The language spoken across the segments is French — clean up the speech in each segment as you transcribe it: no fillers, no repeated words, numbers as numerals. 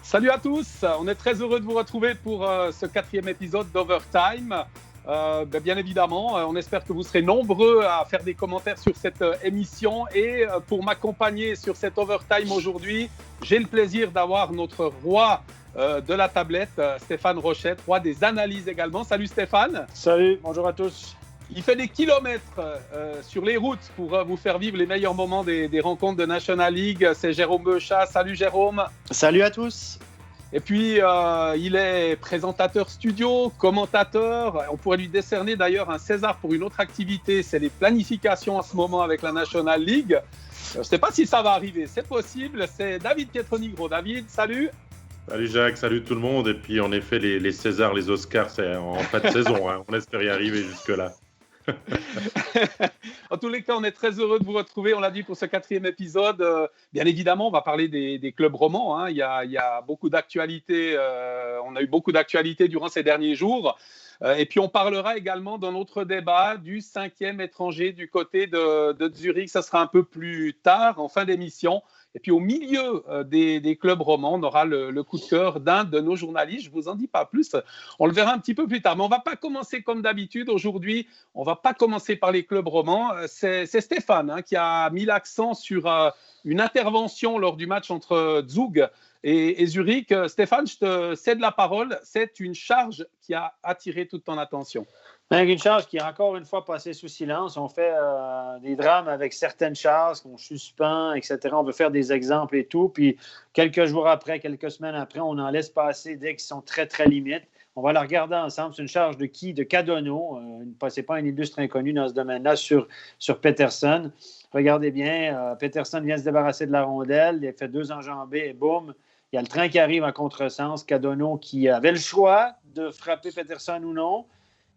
Salut à tous, on est très heureux de vous retrouver pour ce 4e épisode d'Overtime. Bien évidemment, on espère que vous serez nombreux à faire des commentaires sur cette émission et pour m'accompagner sur cet Overtime aujourd'hui, j'ai le plaisir d'avoir notre roi de la tablette, Stéphane Rochette, roi des analyses également. Salut Stéphane. Salut, bonjour à tous. Il fait des kilomètres sur les routes pour vous faire vivre les meilleurs moments des rencontres de National League. C'est Jérôme Beuchat. Salut Jérôme. Salut à tous. Et puis, il est présentateur studio, commentateur. On pourrait lui décerner d'ailleurs un César pour une autre activité. C'est les planifications en ce moment avec la National League. Je ne sais pas si ça va arriver. C'est possible. C'est David Pietronigro. David, salut. Salut Jacques, salut tout le monde. Et puis, en effet, les Césars, les Oscars, c'est en fin de saison. Hein. On espère y arriver jusque-là. En tous les cas, on est très heureux de vous retrouver. On l'a dit pour ce 4e épisode. Bien évidemment, on va parler des clubs romans. Hein. Il y a beaucoup d'actualités. On a eu beaucoup d'actualités durant ces derniers jours. Et puis, on parlera également dans notre débat du 5e étranger du côté de Zurich. Ça sera un peu plus tard, en fin d'émission. Et puis, au milieu des clubs romans, on aura le coup de cœur d'un de nos journalistes. Je ne vous en dis pas plus. On le verra un petit peu plus tard. Mais on ne va pas commencer comme d'habitude. Aujourd'hui, on ne va pas commencer par les clubs romans. C'est Stéphane qui a mis l'accent sur une intervention lors du match entre Zug et Zurich. Stéphane, je te cède la parole. C'est une charge qui a attiré toute ton attention. Une charge qui est encore une fois passée sous silence. On fait des drames avec certaines charges qu'on suspend, etc. On veut faire des exemples et tout. Puis quelques jours après, quelques semaines après, on en laisse passer dès qu'ils sont très, très limites. On va la regarder ensemble. C'est une charge de qui? De Cadonneau. Ce n'est pas un illustre inconnu dans ce domaine-là sur Peterson. Regardez bien, Peterson vient se débarrasser de la rondelle. Il a fait 2 enjambées et boum. Il y a le train qui arrive en contresens. Cadonneau qui avait le choix de frapper Peterson ou non.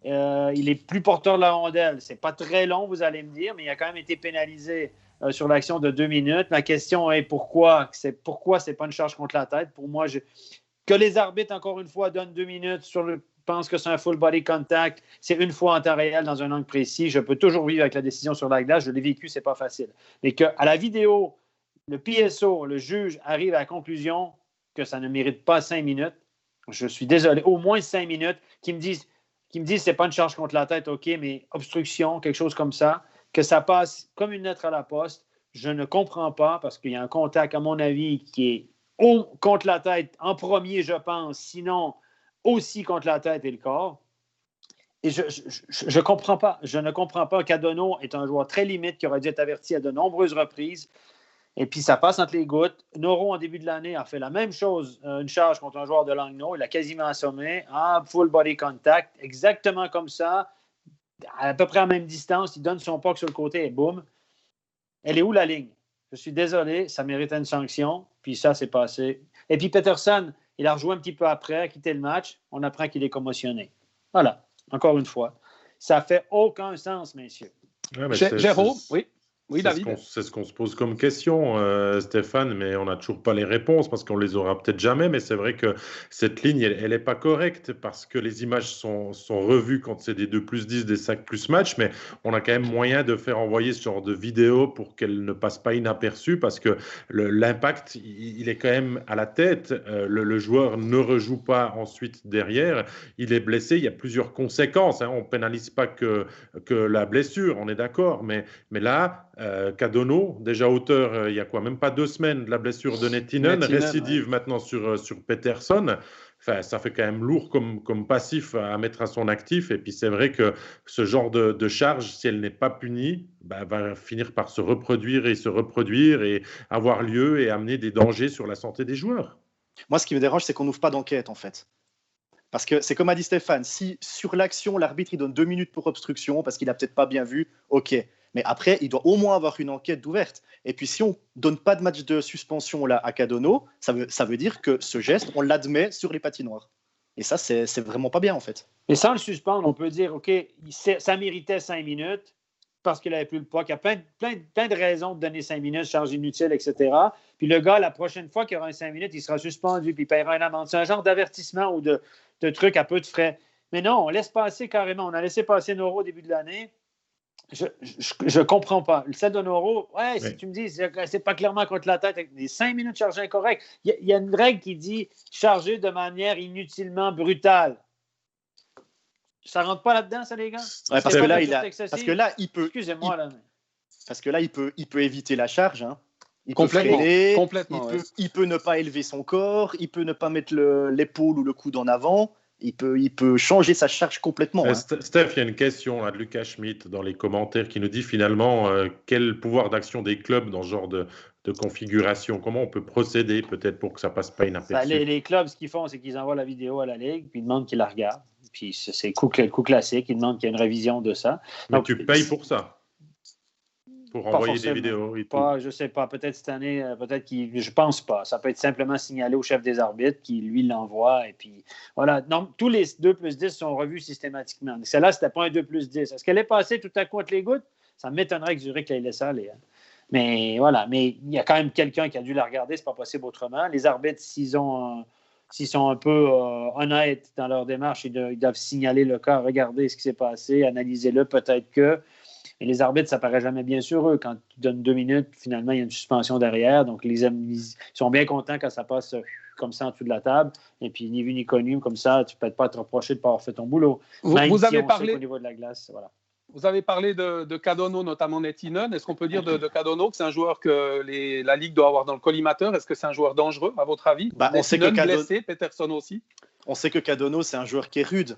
Il est plus porteur de la rondelle. C'est pas très long, vous allez me dire, mais il a quand même été pénalisé sur l'action de 2 minutes. Ma question est pourquoi c'est pas une charge contre la tête? Pour moi, que les arbitres, encore une fois, donnent 2 minutes je pense que c'est un full body contact. C'est une fois en temps réel dans un angle précis. Je peux toujours vivre avec la décision sur la glace. Je l'ai vécu, c'est pas facile. Mais qu'à la vidéo, le PSO, le juge, arrive à la conclusion que ça ne mérite pas 5 minutes. Je suis désolé. Au moins 5 minutes qui me disent c'est pas une charge contre la tête, OK, mais obstruction, quelque chose comme ça, que ça passe comme une lettre à la poste. Je ne comprends pas parce qu'il y a un contact, à mon avis, qui est contre la tête en premier, je pense, sinon aussi contre la tête et le corps. Et je comprends pas. Je ne comprends pas. Cadonneau est un joueur très limite qui aurait dû être averti à de nombreuses reprises. Et puis, ça passe entre les gouttes. Noro, en début de l'année, a fait la même chose, une charge contre un joueur de Langnau. Il a quasiment assommé. Full body contact, exactement comme ça, à peu près à la même distance. Il donne son puck sur le côté et boum. Elle est où la ligne? Je suis désolé, ça méritait une sanction. Puis ça, c'est passé. Et puis Peterson, il a rejoué un petit peu après, a quitté le match. On apprend qu'il est commotionné. Voilà, encore une fois. Ça fait aucun sens, messieurs. Ouais, Jérôme, oui. Oui, David. C'est ce qu'on se pose comme question, Stéphane, mais on n'a toujours pas les réponses parce qu'on les aura peut-être jamais. Mais c'est vrai que cette ligne, elle n'est pas correcte parce que les images sont revues quand c'est des 2+10, des 5+ match. Mais on a quand même moyen de faire envoyer ce genre de vidéo pour qu'elle ne passe pas inaperçue parce que l'impact, il est quand même à la tête. Le joueur ne rejoue pas ensuite derrière. Il est blessé. Il y a plusieurs conséquences. On ne pénalise pas que la blessure, on est d'accord. Mais là, Cadonneau, déjà auteur il y a même pas 2 semaines de la blessure de Nettinen, récidive maintenant sur Peterson. Enfin, ça fait quand même lourd comme passif à mettre à son actif. Et puis c'est vrai que ce genre de charge, si elle n'est pas punie, va finir par se reproduire et avoir lieu et amener des dangers sur la santé des joueurs. Moi, ce qui me dérange, c'est qu'on n'ouvre pas d'enquête en fait. Parce que c'est comme a dit Stéphane, si sur l'action, l'arbitre il donne 2 minutes pour obstruction parce qu'il n'a peut-être pas bien vu, ok. Mais après, il doit au moins avoir une enquête ouverte. Et puis, si on ne donne pas de match de suspension là, à Cadonneau, ça veut dire que ce geste, on l'admet sur les patinoires. Et ça, c'est vraiment pas bien, en fait. Et sans le suspendre, on peut dire, OK, ça méritait 5 minutes parce qu'il n'avait plus le poids. Il y a plein de raisons de donner 5 minutes, charge inutile, etc. Puis le gars, la prochaine fois qu'il y aura un 5 minutes, il sera suspendu puis il paiera une amende. C'est un genre d'avertissement ou de truc à peu de frais. Mais non, on laisse passer carrément. On a laissé passer Noro au début de l'année. Je comprends pas. Le Sadonoro, Oui. si tu me dis, c'est pas clairement contre la tête, avec des 5 minutes chargées incorrectes. Il y a une règle qui dit charger de manière inutilement brutale. Ça rentre pas là-dedans, ça, les gars? Ouais, parce que là, il peut. Excusez-moi, là. Parce que là, il peut éviter la charge. Hein. Il Complètement, peut freiner, complètement, il peut ne pas élever son corps, il peut ne pas mettre l'épaule ou le coude en avant. Il peut changer sa charge complètement. Hein. Steph, il y a une question là, de Lucas Schmidt dans les commentaires qui nous dit finalement quel pouvoir d'action des clubs dans ce genre de configuration. Comment on peut procéder peut-être pour que ça passe pas inaperçu? Les clubs, ce qu'ils font, c'est qu'ils envoient la vidéo à la Ligue, puis ils demandent qu'ils la regardent. Puis c'est le coup classique, ils demandent qu'il y ait une révision de ça. Mais donc, tu payes pour ça? Pour envoyer des vidéos et tout. Je ne sais pas. Peut-être cette année, je pense pas. Ça peut être simplement signalé au chef des arbitres qui, lui, l'envoie. Et puis, voilà. Donc, tous les 2+10 sont revus systématiquement. Celle-là, ce n'était pas un 2+10. Est-ce qu'elle est passée tout à coup entre les gouttes? Ça m'étonnerait que Zurich l'ait laissé aller. Mais voilà. Mais il y a quand même quelqu'un qui a dû la regarder. Ce n'est pas possible autrement. Les arbitres, s'ils sont un peu honnêtes dans leur démarche, ils doivent signaler le cas, regarder ce qui s'est passé, analyser-le, peut-être que. Et les arbitres, ça paraît jamais bien sur eux. Quand tu donnes 2 minutes, finalement, il y a une suspension derrière. Donc, ils sont bien contents quand ça passe comme ça en dessous de la table. Et puis, ni vu ni connu, comme ça, tu ne peux pas te reprocher de ne pas avoir fait ton boulot. Vous avez parlé au niveau de la glace, voilà. Vous avez parlé de Cadonneau, notamment Nettinen. Est-ce qu'on peut dire de Cadonneau que c'est un joueur que la Ligue doit avoir dans le collimateur? Est-ce que c'est un joueur dangereux, à votre avis? On sait que blessé, Peterson aussi. On sait que Cadonneau, c'est un joueur qui est rude.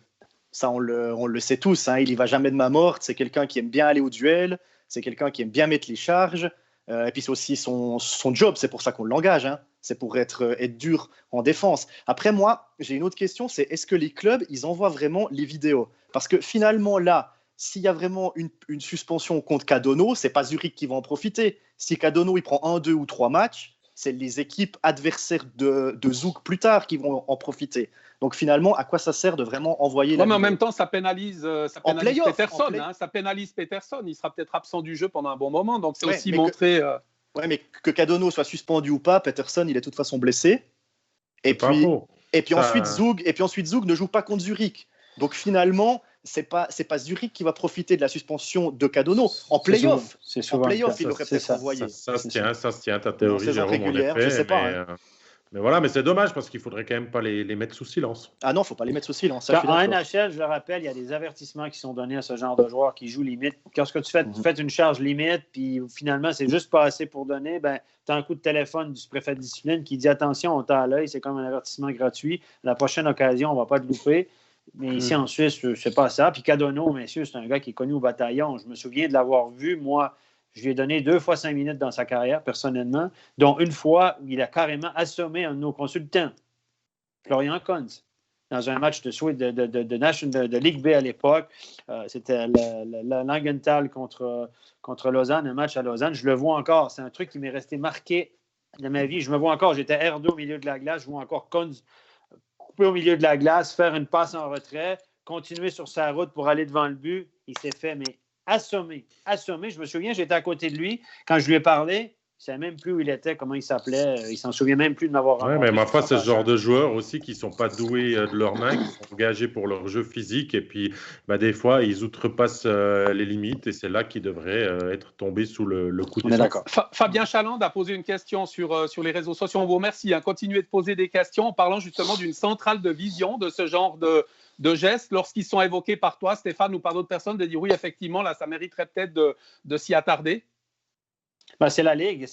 Ça, on le sait tous. Hein. Il n'y va jamais de main morte. C'est quelqu'un qui aime bien aller au duel. C'est quelqu'un qui aime bien mettre les charges. Et puis, c'est aussi son job. C'est pour ça qu'on l'engage. Hein. C'est pour être dur en défense. Après, moi, j'ai une autre question. C'est est-ce que les clubs, ils envoient vraiment les vidéos? Parce que finalement, là, s'il y a vraiment une suspension contre Cadonneau, ce n'est pas Zurich qui va en profiter. Si Cadonneau il prend 1, 2 ou 3 matchs, c'est les équipes adversaires de Zouk plus tard qui vont en profiter. Donc finalement, à quoi ça sert de vraiment envoyer la vidéo? Mais en même temps, ça pénalise Peterson. Ça pénalise Peterson. Il sera peut-être absent du jeu pendant un bon moment. Donc c'est aussi montrer. Mais que Cadonneau soit suspendu ou pas, Peterson, il est de toute façon blessé. Et puis ensuite, Zug ne joue pas contre Zurich. Donc finalement, c'est pas Zurich qui va profiter de la suspension de Cadonneau. En play-off, il aurait peut-être envoyé. Ça se tient ta théorie, Jérôme, en effet. Je sais pas. Mais voilà, mais c'est dommage parce qu'il faudrait quand même pas les mettre sous silence. Ah non, il ne faut pas les mettre sous silence. En NHL, je le rappelle, il y a des avertissements qui sont donnés à ce genre de joueurs qui jouent limite. Lorsque tu fais une charge limite, puis finalement, c'est juste pas assez pour donner, tu as un coup de téléphone du préfet de discipline qui dit attention, on t'a à l'œil, c'est comme un avertissement gratuit. La prochaine occasion, on ne va pas te louper. Mais ici, en Suisse, c'est pas ça. Puis Cadonneau, messieurs, c'est un gars qui est connu au bataillon. Je me souviens de l'avoir vu, moi. Je lui ai donné 2 fois 5 minutes dans sa carrière, personnellement, dont une fois où il a carrément assommé un de nos consultants, Florian Kunz, dans un match de Ligue B à l'époque. C'était Langenthal contre Lausanne, un match à Lausanne. Je le vois encore. C'est un truc qui m'est resté marqué de ma vie. Je me vois encore. J'étais R2 au milieu de la glace. Je vois encore Kunz couper au milieu de la glace, faire une passe en retrait, continuer sur sa route pour aller devant le but. Il s'est fait, assommé. Je me souviens, j'étais à côté de lui. Quand je lui ai parlé, il ne savait même plus où il était, comment il s'appelait. Il ne s'en souvient même plus de m'avoir rencontré. Oui, mais ma foi, c'est ce genre de joueurs aussi qui ne sont pas doués de leurs mains, qui sont engagés pour leur jeu physique. Et puis, des fois, ils outrepassent les limites. Et c'est là qu'ils devraient être tombés sous le coup de On est d'accord. Fabien Chaland a posé une question sur les réseaux sociaux. On vous remercie. Continuez de poser des questions en parlant justement d'une centrale de vision de ce genre de gestes, lorsqu'ils sont évoqués par toi, Stéphane, ou par d'autres personnes, de dire oui, effectivement, là, ça mériterait peut-être de s'y attarder? C'est la Ligue.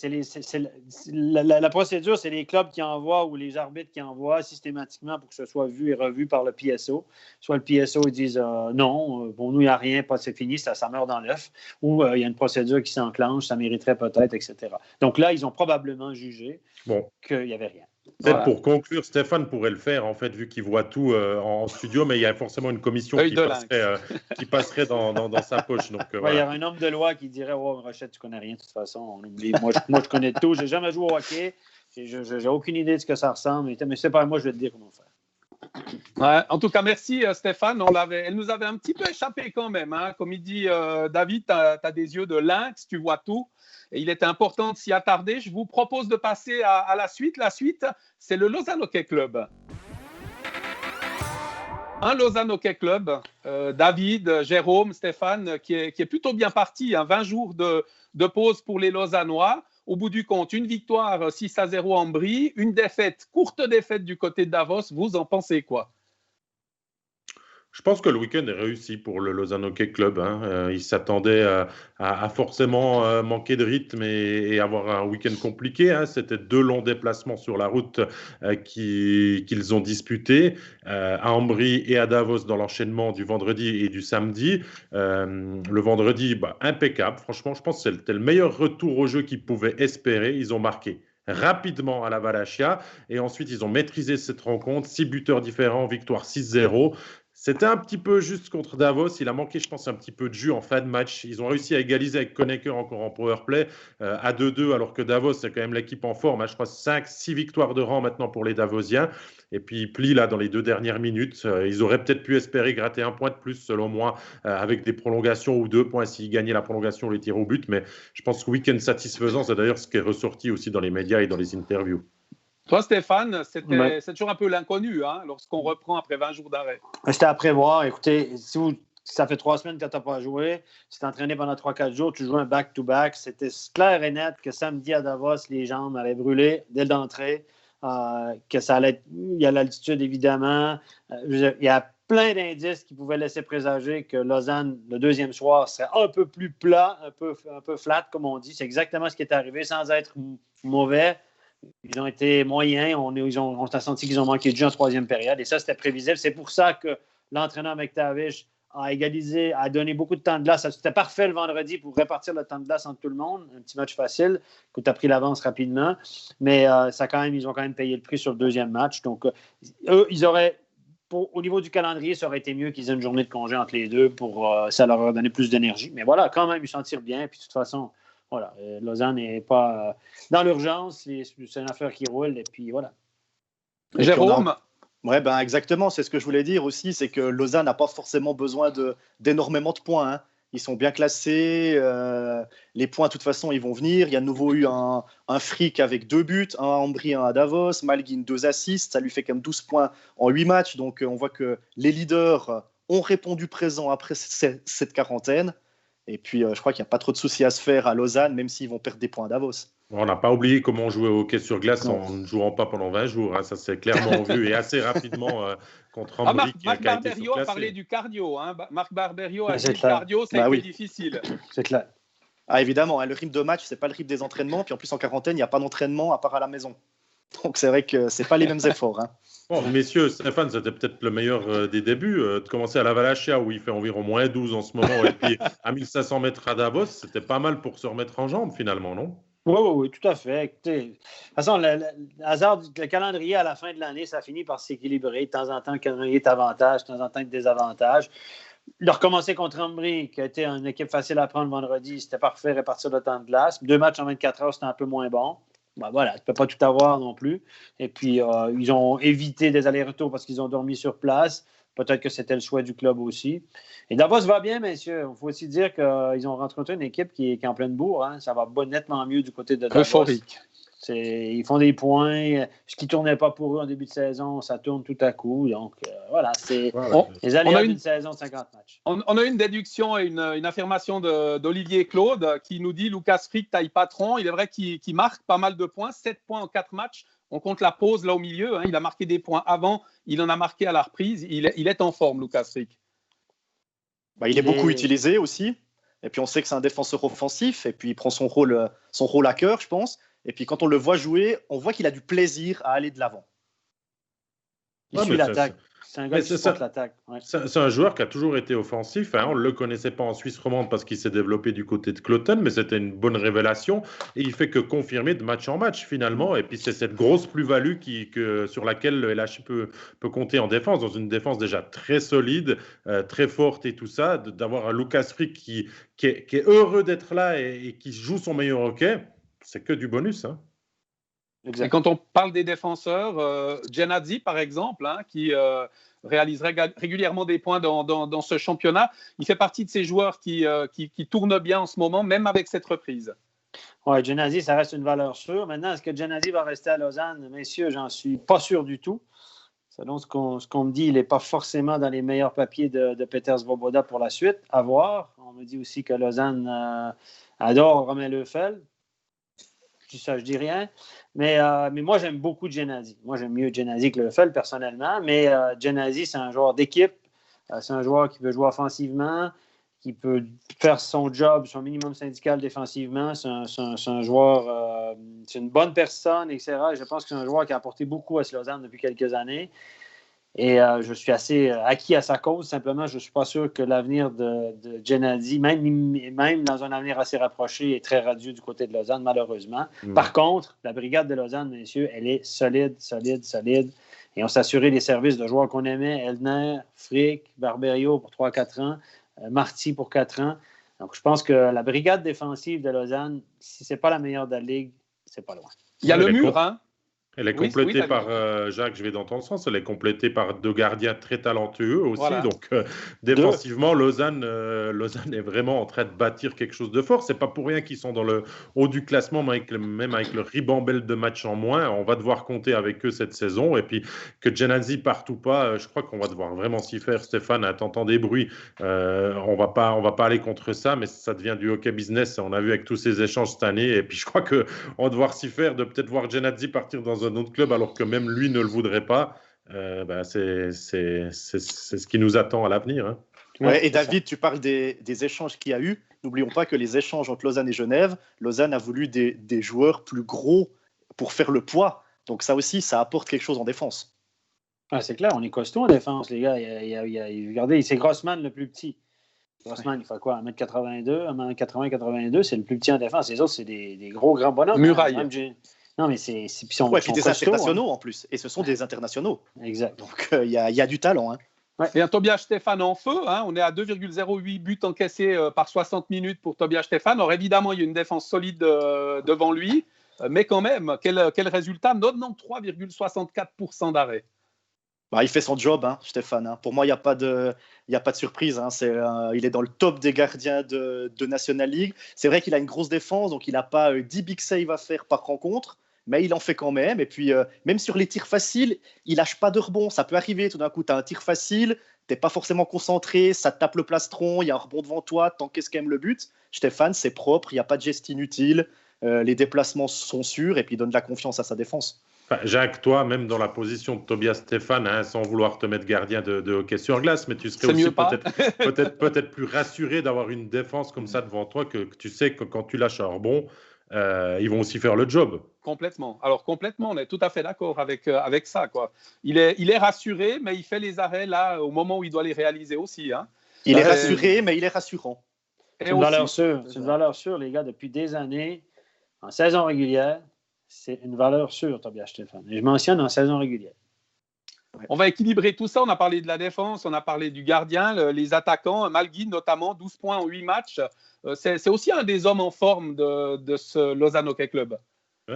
La procédure, c'est les clubs qui envoient ou les arbitres qui envoient systématiquement pour que ce soit vu et revu par le PSO. Soit le PSO, ils disent non, pour nous, il n'y a rien, c'est fini, ça meurt dans l'œuf. Ou il y a une procédure qui s'enclenche, ça mériterait peut-être, etc. Donc là, ils ont probablement jugé qu'il n'y avait rien. Peut-être pour conclure, Stéphane pourrait le faire, en fait, vu qu'il voit tout en studio, mais il y a forcément une commission qui passerait dans sa poche. Donc, il y a un homme de loi qui dirait Rochette, tu connais rien de toute façon, on oublie. Moi, je connais tout, j'ai jamais joué au hockey, j'ai aucune idée de ce que ça ressemble, mais c'est pas moi, je vais te dire comment faire. En tout cas, merci Stéphane. Elle nous avait un petit peu échappé quand même. Comme il dit David, tu as des yeux de lynx, tu vois tout. Et il était important de s'y attarder. Je vous propose de passer à la suite. La suite, c'est le Lausanne Hockey Club. Un Lausanne Hockey Club, David, Jérôme, Stéphane, qui est plutôt bien parti. 20 jours de pause pour les Lausannois. Au bout du compte, une victoire 6-0 en Brie, une défaite, courte défaite du côté de Davos. Vous en pensez quoi? Je pense que le week-end est réussi pour le Lausanne Hockey Club. Il s'attendait à forcément manquer de rythme et avoir un week-end compliqué. C'était 2 longs déplacements sur la route qu'ils ont disputés à Ambry et à Davos dans l'enchaînement du vendredi et du samedi. Le vendredi, impeccable. Franchement, je pense que c'était le meilleur retour au jeu qu'ils pouvaient espérer. Ils ont marqué rapidement à la Valachia et ensuite ils ont maîtrisé cette rencontre. 6 buteurs différents, victoire 6-0. C'était un petit peu juste contre Davos. Il a manqué, je pense, un petit peu de jus en fin de match. Ils ont réussi à égaliser avec Conacher encore en powerplay à 2-2, alors que Davos, c'est quand même l'équipe en forme. Je crois 5-6 victoires de rang maintenant pour les Davosiens. Et puis, ils plient là dans les 2 dernières minutes. Ils auraient peut-être pu espérer gratter 1 point de plus, selon moi, avec des prolongations ou 2 points s'ils gagnaient la prolongation ou les tirs au but. Mais je pense que week-end satisfaisant, c'est d'ailleurs ce qui est ressorti aussi dans les médias et dans les interviews. Toi, Stéphane, c'est toujours un peu l'inconnu lorsqu'on reprend après 20 jours d'arrêt. C'était à prévoir. Écoutez, si ça fait 3 semaines que tu n'as pas joué, tu t'es entraîné pendant 3-4 jours, tu joues un back-to-back. C'était clair et net que samedi à Davos, les jambes allaient brûler dès l'entrée, que ça allait être. Il y a l'altitude, évidemment. Il y a plein d'indices qui pouvaient laisser présager que Lausanne, le deuxième soir, serait un peu plus plat, un peu flat, comme on dit. C'est exactement ce qui est arrivé, sans être mauvais. Ils ont été moyens. On a senti qu'ils ont manqué de jeu en 3e période. Et ça, c'était prévisible. C'est pour ça que l'entraîneur McTavish a égalisé, a donné beaucoup de temps de glace. C'était parfait le vendredi pour répartir le temps de glace entre tout le monde. Un petit match facile, que tu as pris l'avance rapidement. Mais ils ont quand même payé le prix sur le 2e match. Donc, eux, ils auraient, au niveau du calendrier, ça aurait été mieux qu'ils aient une journée de congé entre les deux ça leur aurait donné plus d'énergie. Mais voilà, quand même, ils s'en tirent bien. Puis, de toute façon, voilà, Lausanne n'est pas dans l'urgence, c'est une affaire qui roule, et puis voilà. Jérôme? Oui, exactement, c'est ce que je voulais dire aussi, c'est que Lausanne n'a pas forcément besoin d'énormément de points. Ils sont bien classés, les points, de toute façon, ils vont venir. Il y a de nouveau eu un Frick avec 2 buts, un à Ambry, un à Davos, Malguin 2 assists, ça lui fait quand même 12 points en 8 matchs, donc on voit que les leaders ont répondu présent après cette quarantaine. Et puis, je crois qu'il n'y a pas trop de soucis à se faire à Lausanne, même s'ils vont perdre des points à Davos. On n'a pas oublié comment on jouait au hockey sur glace en ne jouant pas pendant 20 jours. Ça s'est clairement vu et assez rapidement contre Ambry. Marc Barberio a parlé du cardio. Marc Barberio a dit le cardio, c'est difficile. C'est clair. Évidemment, le rythme de match, ce n'est pas le rythme des entraînements. Puis en plus, en quarantaine, il n'y a pas d'entraînement à part à la maison. Donc, c'est vrai que ce n'est pas les mêmes efforts. Bon, messieurs, Stéphane, c'était peut-être le meilleur des débuts. De commencer à la Valachia, où il fait environ moins 12 en ce moment, et puis à 1500 mètres à Davos, c'était pas mal pour se remettre en jambes, finalement, non? Oui, tout à fait. Écoutez, de toute façon, le calendrier à la fin de l'année, ça finit par s'équilibrer. De temps en temps, le calendrier est avantage, de temps en temps, désavantage. De recommencer contre Ambry, qui a été une équipe facile à prendre vendredi, c'était parfait, répartir le temps de glace. 2 matchs en 24 heures, c'était un peu moins bon. Voilà, tu ne peux pas tout avoir non plus. Et puis, ils ont évité des allers-retours parce qu'ils ont dormi sur place. Peut-être que c'était le choix du club aussi. Et Davos va bien, messieurs. Il faut aussi dire qu'ils ont rencontré une équipe qui est en pleine bourre. Ça va nettement mieux du côté de Davos. Euphorique. Ils font des points. Ce qui ne tournait pas pour eux en début de saison, ça tourne tout à coup. Donc, voilà, c'est les aléas d'une saison de 50 matchs. On a une déduction et une affirmation d'Olivier Claude qui nous dit Lucas Frick, taille patron. Il est vrai qu'il marque pas mal de points, 7 points en 4 matchs. On compte la pause là au milieu. Il a marqué des points avant, il en a marqué à la reprise. Il est en forme, Lucas Frick. Il est beaucoup utilisé aussi. Et puis on sait que c'est un défenseur offensif. Et puis il prend son rôle à cœur, je pense. Et puis quand on le voit jouer, on voit qu'il a du plaisir à aller de l'avant. Il suit l'attaque. C'est un gars qui supporte l'attaque. Ouais. C'est un joueur qui a toujours été offensif. On ne le connaissait pas en Suisse romande parce qu'il s'est développé du côté de Cloton, mais c'était une bonne révélation. Et il fait que confirmer de match en match finalement. Et puis c'est cette grosse plus-value sur laquelle le LHI peut compter en défense, dans une défense déjà très solide, très forte et tout ça. D'avoir un Lucas Frick qui est heureux d'être là et qui joue son meilleur hockey, c'est que du bonus. Et quand on parle des défenseurs, Genadzi, par exemple, qui réalise régulièrement des points dans ce championnat, il fait partie de ces joueurs qui tournent bien en ce moment, même avec cette reprise. Oui, Genadzi, ça reste une valeur sûre. Maintenant, est-ce que Genadzi va rester à Lausanne? Messieurs, j'en suis pas sûr du tout. Selon ce qu'on me dit, il n'est pas forcément dans les meilleurs papiers de Petr Svoboda pour la suite. À voir. On me dit aussi que Lausanne adore Romain Lefebvre. Je dis rien. Mais moi, j'aime beaucoup Genadzi. Moi, j'aime mieux Genadzi que Lefebvre, personnellement. Mais Genadzi, c'est un joueur d'équipe. C'est un joueur qui veut jouer offensivement, qui peut faire son job, son minimum syndical défensivement. C'est un joueur, c'est une bonne personne, etc. Je pense que c'est un joueur qui a apporté beaucoup à Lausanne depuis quelques années. Et je suis assez acquis à sa cause. Simplement, je ne suis pas sûr que l'avenir de Genadzi, même dans un avenir assez rapproché, est très radieux du côté de Lausanne, malheureusement. Par contre, la brigade de Lausanne, messieurs, elle est solide. Et on s'est assuré des services de joueurs qu'on aimait, Eldner, Frick, Barberio pour 3-4 ans, Marty pour 4 ans. Donc, je pense que la brigade défensive de Lausanne, si ce n'est pas la meilleure de la Ligue, c'est pas loin. Il y a le mur, hein? Elle est complétée par, Jacques, je vais dans ton sens, elle est complétée par 2 gardiens très talentueux aussi. Voilà. Donc, défensivement, Lausanne est vraiment en train de bâtir quelque chose de fort. Ce n'est pas pour rien qu'ils sont dans le haut du classement, même avec le ribambelle de matchs en moins. On va devoir compter avec eux cette saison. Et puis, que Genadzi parte ou pas, je crois qu'on va devoir vraiment s'y faire. Stéphane, t'entends des bruits. On va pas aller contre ça, mais ça devient du hockey business. On a vu avec tous ces échanges cette année. Et puis, je crois qu'on va devoir s'y faire de peut-être voir Genadzi partir dans un autre club alors que même lui ne le voudrait pas. C'est ce qui nous attend à l'avenir. Hein. Ouais, et David, tu parles des échanges qu'il y a eu. N'oublions pas que les échanges entre Lausanne et Genève, Lausanne a voulu des joueurs plus gros pour faire le poids. Donc ça aussi, ça apporte quelque chose en défense. Ah, c'est clair, on est costaud en défense, les gars. Regardez, c'est Grossman le plus petit. Grossman, il fait quoi? 1m82, 1m80-82, c'est le plus petit en défense. Les autres, c'est des gros, grands bonhommes. Muraille. Non, mais c'est puis des internationaux, hein. En plus. Et ce sont des internationaux. Exact. Donc, il y a du talent. Hein. Ouais. Et un Tobias Stéphane en feu. Hein. On est à 2,08 buts encaissés par 60 minutes pour Tobias Stéphane. Alors, évidemment, il y a une défense solide devant lui. Mais quand même, quel résultat? 93,64% d'arrêt. Il fait son job, hein, Stéphane. Hein. Pour moi, il n'y a pas de surprise. Hein. Il est dans le top des gardiens de National League. C'est vrai qu'il a une grosse défense, donc il n'a pas 10 big saves à faire par rencontre, mais il en fait quand même. Et puis, même sur les tirs faciles, il lâche pas de rebond. Ça peut arriver. Tout d'un coup, tu as un tir facile, tu n'es pas forcément concentré, ça te tape le plastron, il y a un rebond devant toi, tu encaisses quand même le but. Stéphane, c'est propre, il n'y a pas de geste inutile. Les déplacements sont sûrs et puis il donne de la confiance à sa défense. Jacques, toi, même dans la position de Tobias Stéphane, hein, sans vouloir te mettre gardien de hockey sur glace, mais tu serais aussi peut-être plus rassuré d'avoir une défense comme ça devant toi, que tu sais que quand tu lâches un rebond, ils vont aussi faire le job. Complètement. Alors complètement, on est tout à fait d'accord avec ça, quoi. Il est rassuré, mais il fait les arrêts là au moment où il doit les réaliser aussi. Hein. Il est rassuré, mais il est rassurant. C'est une valeur sûre. C'est une valeur sûre, les gars, depuis des années, en saison régulière. C'est une valeur sûre, Tobias Stéphane. Et je mentionne en saison régulière. On va équilibrer tout ça. On a parlé de la défense, on a parlé du gardien, les attaquants. Malguin, notamment, 12 points en 8 matchs. C'est aussi un des hommes en forme de ce Lausanne Hockey Club.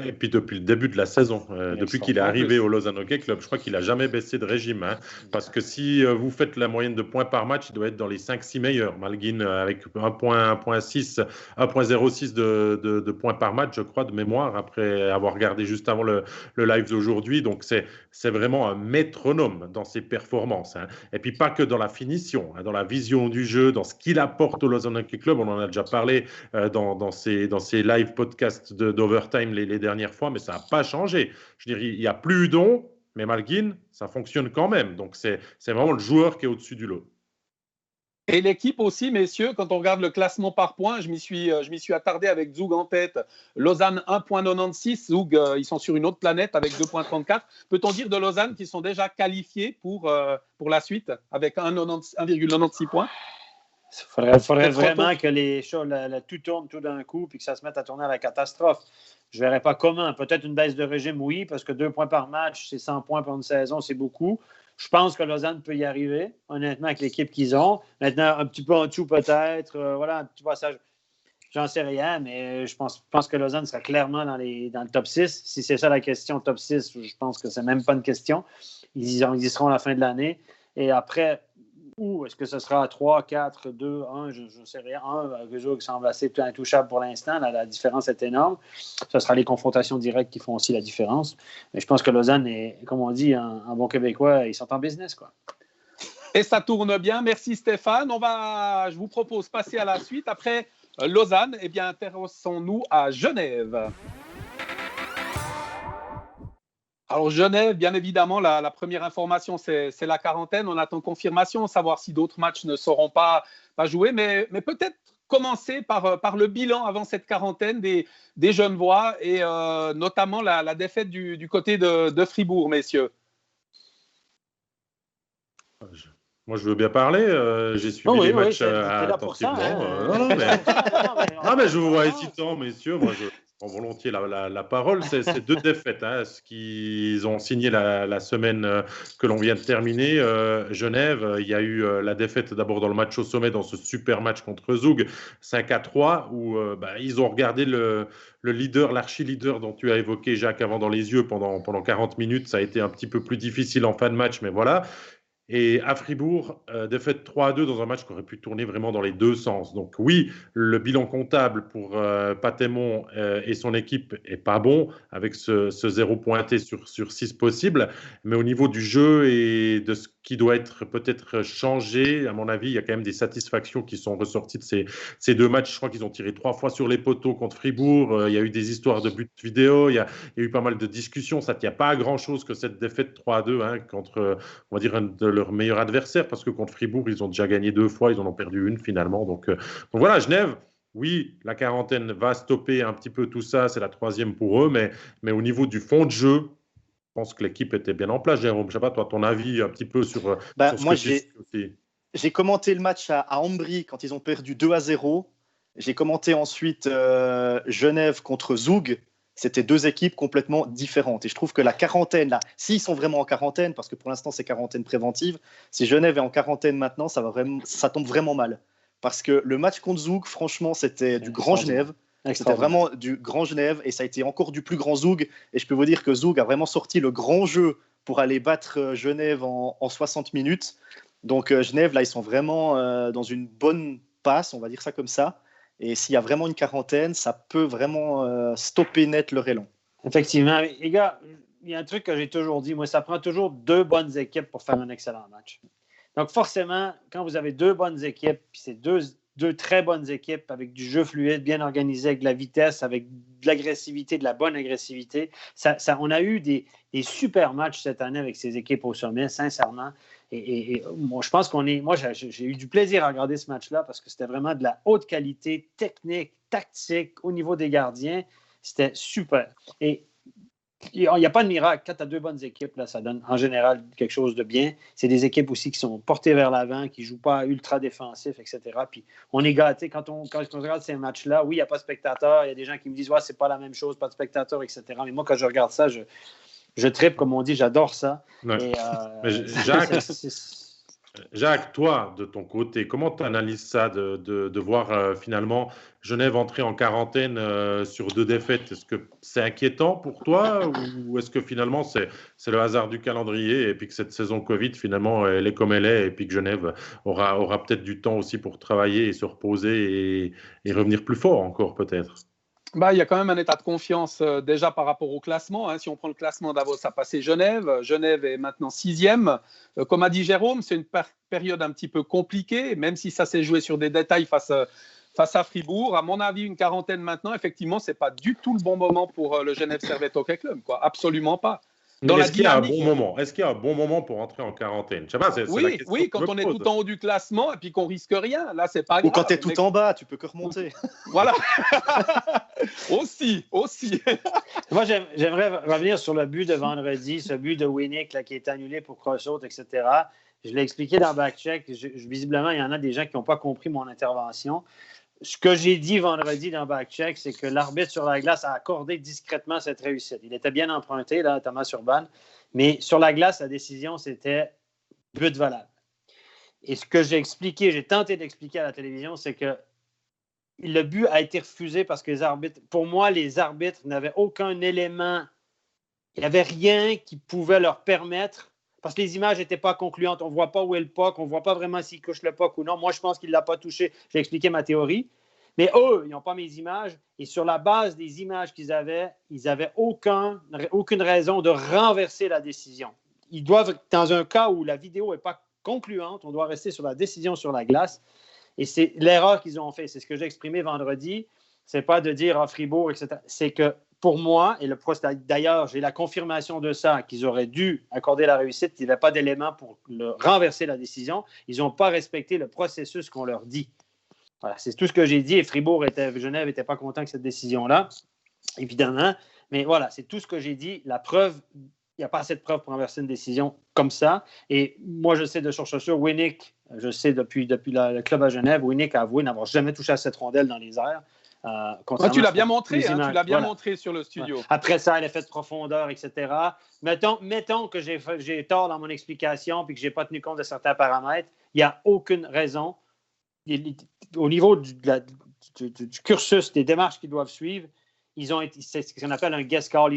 Et puis depuis le début de la saison, depuis qu'il est arrivé au Lausanne Hockey Club, je crois qu'il n'a jamais baissé de régime. Hein, parce que si vous faites la moyenne de points par match, il doit être dans les 5-6 meilleurs. Malguin avec 1.06 de points par match, je crois, de mémoire, après avoir regardé juste avant le live d'aujourd'hui. Donc c'est vraiment un métronome dans ses performances. Hein. Et puis pas que dans la finition, hein, dans la vision du jeu, dans ce qu'il apporte au Lausanne Hockey Club. On en a déjà parlé dans ces live podcasts d'Overtime les dernières fois, mais ça n'a pas changé. Je dirais, il n'y a plus Hudon, mais Malguin, ça fonctionne quand même. Donc, c'est vraiment le joueur qui est au-dessus du lot. Et l'équipe aussi, messieurs, quand on regarde le classement par points, je m'y suis attardé avec Zug en tête. Lausanne 1.96, Zug, ils sont sur une autre planète avec 2.34. Peut-on dire de Lausanne qu'ils sont déjà qualifiés pour la suite avec 1,96 points? Il faudrait vraiment que les choses, tout tourne tout d'un coup puis que ça se mette à tourner à la catastrophe. Je ne verrais pas comment. Peut-être une baisse de régime, oui, parce que 2 points par match, c'est 100 points pour une saison, c'est beaucoup. Je pense que Lausanne peut y arriver, honnêtement, avec l'équipe qu'ils ont. Maintenant, un petit peu en dessous peut-être. Voilà, tu vois, ça, j'en sais rien, mais je pense que Lausanne sera clairement dans le top 6. Si c'est ça la question, top 6, je pense que c'est même pas une question. Ils y seront à la fin de l'année. Et après, ou est-ce que ce sera 3, 4, 2, 1, je ne sais rien. Zug semble assez intouchable pour l'instant. Là, la différence est énorme. Ce sera les confrontations directes qui font aussi la différence. Mais je pense que Lausanne est, comme on dit en bon québécois, ils sont en business, quoi. Et ça tourne bien. Merci Stéphane. Je vous propose passer à la suite. Après Lausanne, eh bien, intéressons-nous à Genève. Alors Genève, bien évidemment, la première information, c'est la quarantaine. On attend confirmation, savoir si d'autres matchs ne seront pas joués. Mais peut-être commencer par le bilan avant cette quarantaine des Genevois et notamment la défaite du côté de Fribourg, messieurs. Moi, je veux bien parler. J'ai suivi les matchs attentivement. Non, mais je vous vois hésitant, messieurs. Moi, je prends volontiers la parole. C'est 2 défaites, ce qu'ils ont signé la semaine que l'on vient de terminer. Genève, il y a eu la défaite d'abord dans le match au sommet, dans ce super match contre Zug, 5-3, où ils ont regardé le leader, l'archi-leader dont tu as évoqué, Jacques, avant dans les yeux pendant 40 minutes. Ça a été un petit peu plus difficile en fin de match, mais voilà. Et à Fribourg, défaite 3-2 dans un match qui aurait pu tourner vraiment dans les 2 sens. Donc oui, le bilan comptable pour Patémon et son équipe est pas bon, avec ce 0 pointé sur 6 possibles. Mais au niveau du jeu et de ce qui doit être peut-être changé, à mon avis, il y a quand même des satisfactions qui sont ressorties de ces 2 matchs. Je crois qu'ils ont tiré 3 fois sur les poteaux contre Fribourg. Il y a eu des histoires de buts vidéo. Il y a eu pas mal de discussions. Ça ne tient pas à grand-chose que cette défaite 3-2 contre, on va dire, un de leur meilleur adversaire, parce que contre Fribourg, ils ont déjà gagné 2 fois. Ils en ont perdu 1 finalement. Donc voilà, Genève, oui, la quarantaine va stopper un petit peu tout ça. C'est la 3e pour eux. Mais au niveau du fond de jeu, je pense que l'équipe était bien en place. Jérôme, je ne sais pas, toi, ton avis un petit peu sur ce moi, que tu sais aussi. J'ai commenté le match à Ambry quand ils ont perdu 2-0. J'ai commenté ensuite Genève contre Zug. C'était 2 équipes complètement différentes. Et je trouve que la quarantaine, là, s'ils sont vraiment en quarantaine, parce que pour l'instant, c'est quarantaine préventive, si Genève est en quarantaine maintenant, ça tombe vraiment mal. Parce que le match contre Zug, franchement, c'était du grand Genève. C'était vraiment du grand Genève et ça a été encore du plus grand Zug. Et je peux vous dire que Zug a vraiment sorti le grand jeu pour aller battre Genève en 60 minutes. Donc Genève, là, ils sont vraiment dans une bonne passe, on va dire ça comme ça. Et s'il y a vraiment une quarantaine, ça peut vraiment stopper net leur élan. Effectivement. Les gars, il y a un truc que j'ai toujours dit. Moi, ça prend toujours 2 bonnes équipes pour faire un excellent match. Donc forcément, quand vous avez 2 bonnes équipes, puis c'est deux très bonnes équipes avec du jeu fluide, bien organisé, avec de la vitesse, avec de l'agressivité, de la bonne agressivité. On a eu des super matchs cette année avec ces équipes au sommet, sincèrement. Et moi, je pense j'ai eu du plaisir à regarder ce match-là parce que c'était vraiment de la haute qualité technique, tactique, au niveau des gardiens. C'était super. Et il n'y a pas de miracle. Quand tu as 2 bonnes équipes, là, ça donne en général quelque chose de bien. C'est des équipes aussi qui sont portées vers l'avant, qui ne jouent pas ultra défensif, etc. Puis on est gâtés quand on regarde ces matchs-là. Oui, il n'y a pas de spectateurs. Il y a des gens qui me disent ouais, c'est pas la même chose, pas de spectateurs, etc. Mais moi, quand je regarde ça, je trippe, comme on dit, j'adore ça. Ouais. Et, mais Jacques, toi, de ton côté, comment tu analyses ça de voir finalement Genève entrer en quarantaine sur 2 défaites? Est-ce que c'est inquiétant pour toi ou est-ce que finalement c'est le hasard du calendrier et puis que cette saison Covid, finalement, elle est comme elle est et puis que Genève aura peut-être du temps aussi pour travailler et se reposer et revenir plus fort encore peut-être? Il y a quand même un état de confiance déjà par rapport au classement. Si on prend le classement d'Avos, ça a passé Genève. Genève est maintenant 6e. Comme a dit Jérôme, c'est une période un petit peu compliquée, même si ça s'est joué sur des détails face à Fribourg. À mon avis, une quarantaine maintenant, effectivement, ce n'est pas du tout le bon moment pour le Genève Servette Hockey Club. Absolument pas. Est-ce qu'il y a un bon moment? Est-ce qu'il y a un bon moment pour entrer en quarantaine? Je sais pas, oui, quand on est tout en haut du classement et puis qu'on risque rien, là c'est pas grave. Ou quand tu es tout en bas, tu peux que remonter. Voilà. aussi. Moi, j'aimerais revenir sur le but de vendredi, ce but de Winnick là, qui est annulé pour cross-out, etc. Je l'ai expliqué dans Backcheck. Visiblement, il y en a des gens qui n'ont pas compris mon intervention. Ce que j'ai dit vendredi dans Backcheck, c'est que l'arbitre sur la glace a accordé discrètement cette réussite. Il était bien emprunté, là, Thomas Urban, mais sur la glace, la décision, c'était but valable. Et ce que j'ai tenté d'expliquer à la télévision, c'est que le but a été refusé parce que pour moi, les arbitres n'avaient aucun élément, il n'y avait rien qui pouvait leur permettre, parce que les images n'étaient pas concluantes. On ne voit pas où est le puck, on ne voit pas vraiment s'il touche le puck ou non. Moi, je pense qu'il ne l'a pas touché. J'ai expliqué ma théorie. Mais eux, ils n'ont pas mes images. Et sur la base des images qu'ils avaient, ils n'avaient aucune raison de renverser la décision. Ils doivent, dans un cas où la vidéo n'est pas concluante, on doit rester sur la décision sur la glace. Et c'est l'erreur qu'ils ont fait. C'est ce que j'ai exprimé vendredi. Ce n'est pas de dire Fribourg, etc. C'est que pour moi, et d'ailleurs, j'ai la confirmation de ça, qu'ils auraient dû accorder la réussite, qu'il n'y avait pas d'éléments pour renverser la décision. Ils n'ont pas respecté le processus qu'on leur dit. Voilà, c'est tout ce que j'ai dit. Et Genève n'était pas content de cette décision-là, évidemment. Mais voilà, c'est tout ce que j'ai dit. La preuve, il n'y a pas assez de preuves pour renverser une décision comme ça. Et moi, je sais de source sûre, Winnick, je sais depuis le club à Genève, Winnick a avoué n'avoir jamais touché à cette rondelle dans les airs. Tu l'as bien montré, tu l'as bien montré sur le studio. Ouais. Après ça, l'effet de profondeur, etc. Mettons que j'ai tort dans mon explication et que je n'ai pas tenu compte de certains paramètres. Il n'y a aucune raison. Au niveau du cursus, des démarches qu'ils doivent suivre, c'est ce qu'on appelle un guess call.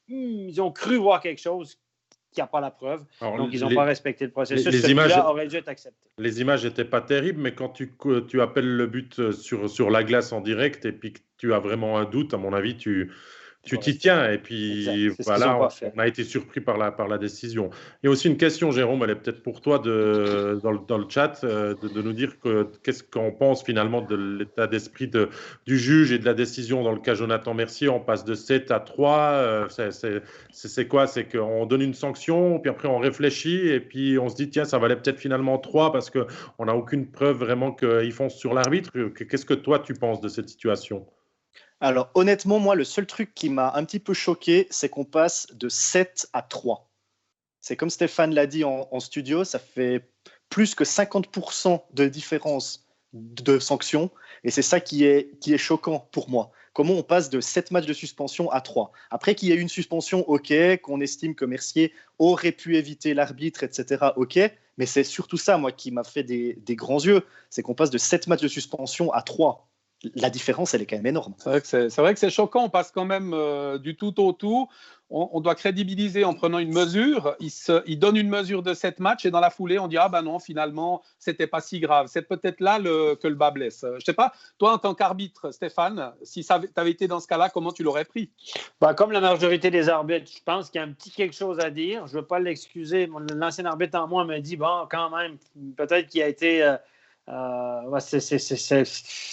Ils ont cru voir quelque chose qui n'a pas la preuve. Alors, donc, ils n'ont pas respecté le processus. Les images auraient dû être accepté. Les images n'étaient pas terribles, mais quand tu appelles le but sur la glace en direct et puis que tu as vraiment un doute, à mon avis, tu t'y tiens. Et puis voilà, on a été surpris par la décision. Il y a aussi une question, Jérôme, elle est peut-être pour toi dans le chat, de nous dire qu'est-ce qu'on pense finalement de l'état d'esprit du juge et de la décision dans le cas Jonathan Mercier. On passe de 7 à 3. C'est quoi? C'est qu'on donne une sanction, puis après on réfléchit et puis on se dit tiens, ça valait peut-être finalement 3 parce qu'on n'a aucune preuve vraiment qu'ils foncent sur l'arbitre. Qu'est-ce que toi tu penses de cette situation? Alors, honnêtement, moi, le seul truc qui m'a un petit peu choqué, c'est qu'on passe de 7 à 3. C'est comme Stéphane l'a dit en studio, ça fait plus que 50% de différence de sanctions. Et c'est ça qui est choquant pour moi. Comment on passe de 7 matchs de suspension à 3. Après qu'il y ait eu une suspension, OK, qu'on estime que Mercier aurait pu éviter l'arbitre, etc., OK. Mais c'est surtout ça, moi, qui m'a fait des grands yeux. C'est qu'on passe de 7 matchs de suspension à 3. La différence, elle est quand même énorme. C'est vrai que c'est choquant. On passe quand même du tout au tout. On doit crédibiliser en prenant une mesure. Il donne une mesure de 7 matchs et dans la foulée, on dit ah ben non, finalement, c'était pas si grave. C'est peut-être là que le bas blesse. Je sais pas, toi en tant qu'arbitre, Stéphane, si tu avais été dans ce cas-là, comment tu l'aurais pris? Comme la majorité des arbitres, je pense qu'il y a un petit quelque chose à dire. Je ne veux pas l'excuser. L'ancien arbitre en moi me dit bon, quand même, peut-être qu'il a été. C'est